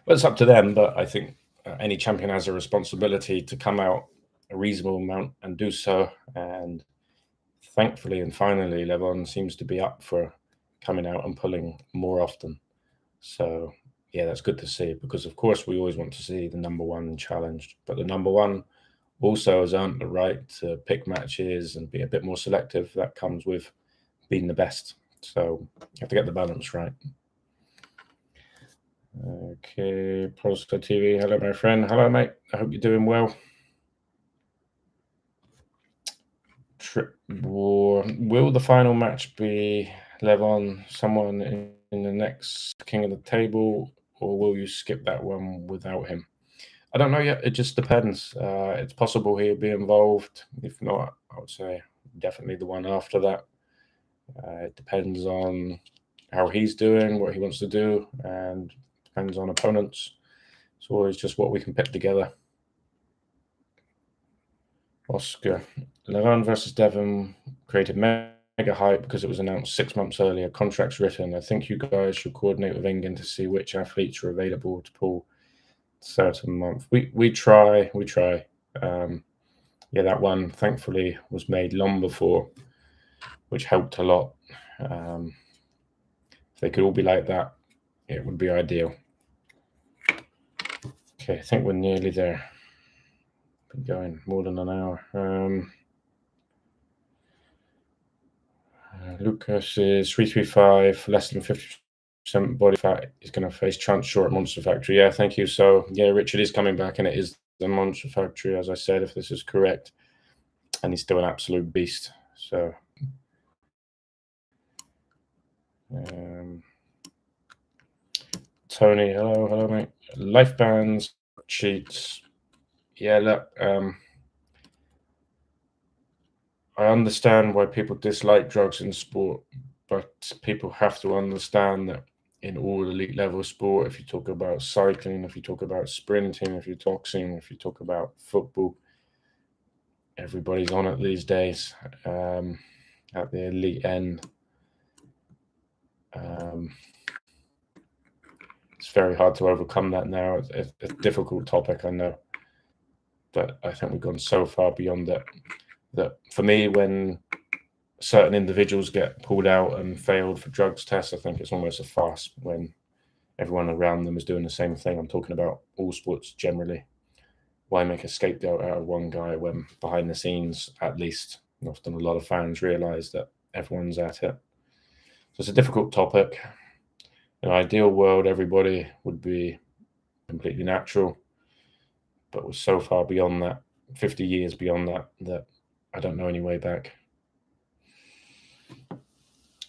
Well, it's up to them, but I think any champion has a responsibility to come out a reasonable amount and do so. And thankfully and finally, Levon seems to be up for coming out and pulling more often. So yeah, that's good to see, because of course we always want to see the number one challenged, but the number one also has earned the right to pick matches and be a bit more selective. That comes with being the best. So you have to get the balance right. Okay, Polska TV. Hello, my friend. Hello, mate. I hope you're doing well. Trip War. Will the final match be Levon, someone in the next King of the Table, or will you skip that one without him? I don't know yet. It just depends. It's possible he'll be involved. If not, I would say definitely the one after that. It depends on how he's doing, what he wants to do, and depends on opponents. It's always just what we can put together. Oscar. Levon versus Devon created mega hype because it was announced 6 months earlier. Contracts written. I think you guys should coordinate with England to see which athletes are available to pull certain month. We try. That one thankfully was made long before, which helped a lot. If they could all be like that, it would be ideal. Okay, I think we're nearly there. Been going more than an hour. Lucas is 335, less than 50% body fat is going to face chance short at Monster Factory. Yeah, thank you. So yeah, Richard is coming back, and it is the Monster Factory, as I said, if this is correct, and he's still an absolute beast. So Tony, hello, mate. Life bands, cheats. Yeah, look, I understand why people dislike drugs in sport, but people have to understand that in all elite level sport, if you talk about cycling, if you talk about sprinting, if you're boxing, if you talk about football, everybody's on it these days at the elite end. It's very hard to overcome that now. It's a difficult topic, I know, but I think we've gone so far beyond it that for me, when certain individuals get pulled out and failed for drugs tests, I think it's almost a farce when everyone around them is doing the same thing. I'm talking about all sports generally. Why make a scapegoat out of one guy when behind the scenes, at least, often a lot of fans realize that everyone's at it? So it's a difficult topic. In an ideal world, everybody would be completely natural, but we're so far beyond that, 50 years beyond that, that I don't know any way back.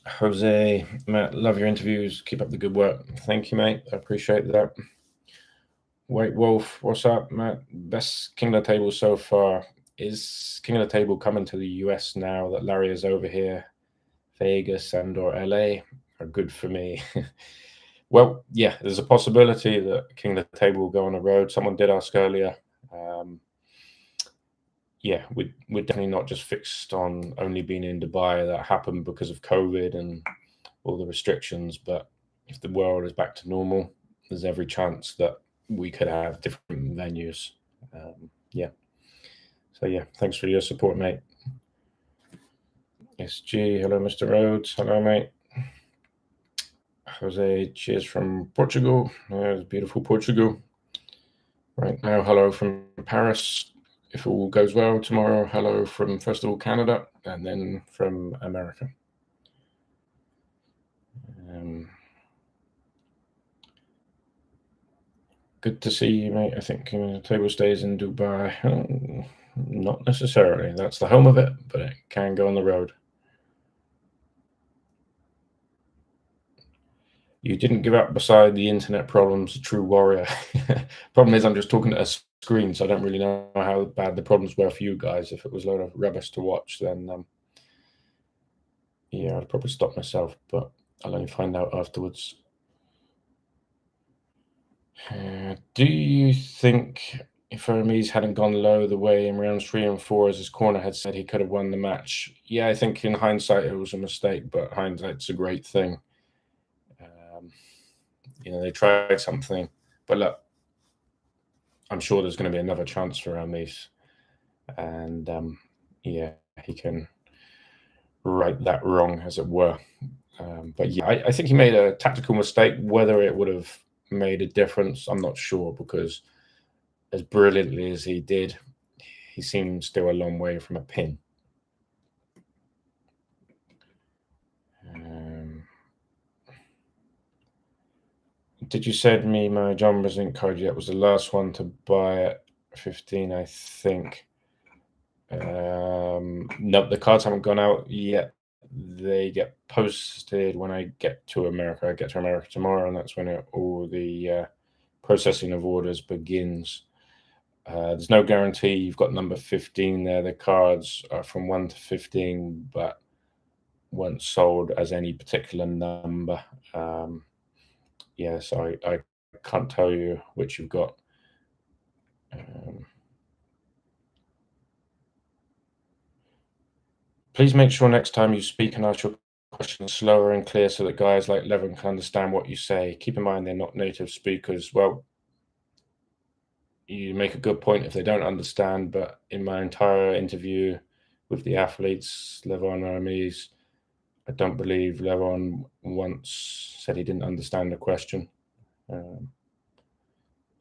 Jose, Matt, love your interviews. Keep up the good work. Thank you, mate. I appreciate that. White Wolf, what's up, Matt? Best King of the Table so far. Is King of the Table coming to the US now that Larry is over here? Vegas and or LA are good for me. Well, yeah, there's a possibility that King of the Table will go on the road. Someone did ask earlier. Um, yeah, we're definitely not just fixed on only being in Dubai. That happened because of COVID and all the restrictions. But if the world is back to normal, there's every chance that we could have different venues. Yeah. So yeah, thanks for your support, mate. SG, hello, Mr. Rhodes. Hello, mate. Jose, cheers from Portugal. Beautiful Portugal. Right now, hello from Paris. If all goes well tomorrow, hello from first of all Canada and then from America. Good to see you, mate. I think table stays in Dubai. Not necessarily. That's the home of it, but it can go on the road. You didn't give up beside the internet problems, true warrior. Problem is, I'm just talking to a screen, so I don't really know how bad the problems were for you guys. If it was a load of rubbish to watch, then yeah, I'd probably stop myself, but I'll only find out afterwards. Do you think if Hermes hadn't gone low the way in rounds 3 and 4, as his corner had said, he could have won the match? Yeah, I think in hindsight it was a mistake, but hindsight's a great thing. They tried something, but look, I'm sure there's going to be another chance for Hermes, and yeah, he can right that wrong, as it were. But yeah, I think he made a tactical mistake. Whether it would have made a difference, I'm not sure, because as brilliantly as he did, he seemed still a long way from a pin. Did you send me my John Brasink card yet? Was the last one to buy at 15, I think. No, the cards haven't gone out yet. They get posted when I get to America. I get to America tomorrow, and that's when all the processing of orders begins. There's no guarantee. You've got number 15 there. The cards are from 1 to 15, but weren't sold as any particular number. Yeah, so I can't tell you which you've got. Please make sure next time you speak and ask your questions slower and clear so that guys like Levin can understand what you say. Keep in mind they're not native speakers. Well, you make a good point if they don't understand, but in my entire interview with the athletes, Levon Hermes, I don't believe Levon once said he didn't understand the question.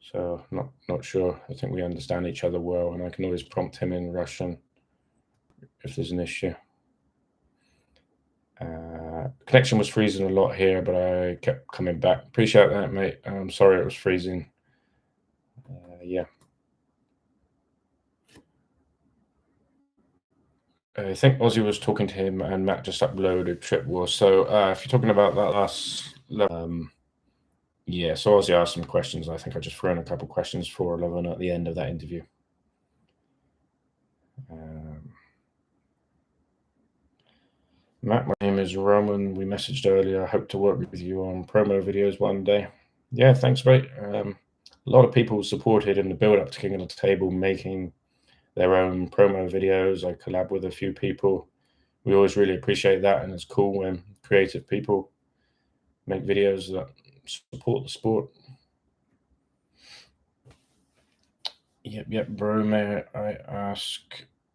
So not sure. I think we understand each other well, and I can always prompt him in Russian if there's an issue. Connection was freezing a lot here, but I kept coming back. Appreciate that, mate. I'm sorry it was freezing. Yeah. I think Ozzy was talking to him, and Matt just uploaded Trip War. So if you're talking about that last level, yeah, so Ozzy asked some questions. I think I just threw in a couple questions for Levin at the end of that interview. Matt, my name is Roman. We messaged earlier. I hope to work with you on promo videos one day. Yeah, thanks, mate. A lot of people supported in the build up to King of the Table making their own promo videos. I collab with a few people. We always really appreciate that, and it's cool when creative people make videos that support the sport. Yep, bro. May I ask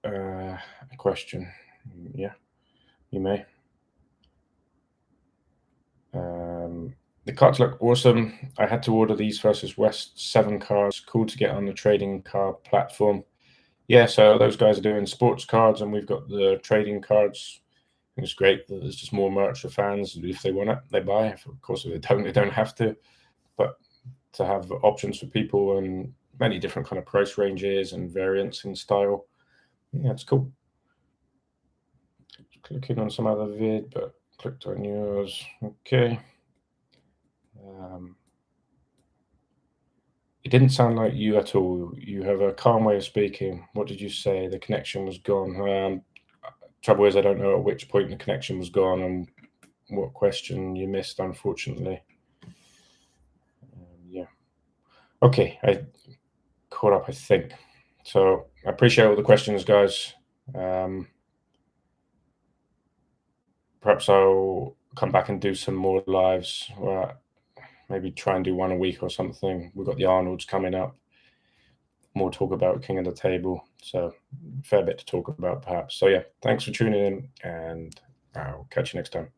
a question? Yeah, you may. The cards look awesome. I had to order these versus West 7 cards. Cool to get on the trading card platform. Yeah, so those guys are doing sports cards, and we've got the trading cards. I think it's great that there's just more merch for fans. If they want it, they buy. Of course, if they don't have to. But to have options for people and many different kind of price ranges and variants in style, yeah, it's cool. Clicking on some other vid, but clicked on yours. Okay. didn't sound like you at all. You have a calm way of speaking. What did you say? The connection was gone. Trouble is, I don't know at which point the connection was gone and what question you missed, unfortunately. Yeah. Okay, I caught up, I think. So I appreciate all the questions, guys. Perhaps I'll come back and do some more lives. Maybe try and do one a week or something. We've got the Arnolds coming up. More talk about King of the Table. So fair bit to talk about, perhaps. So yeah, thanks for tuning in, and I'll catch you next time.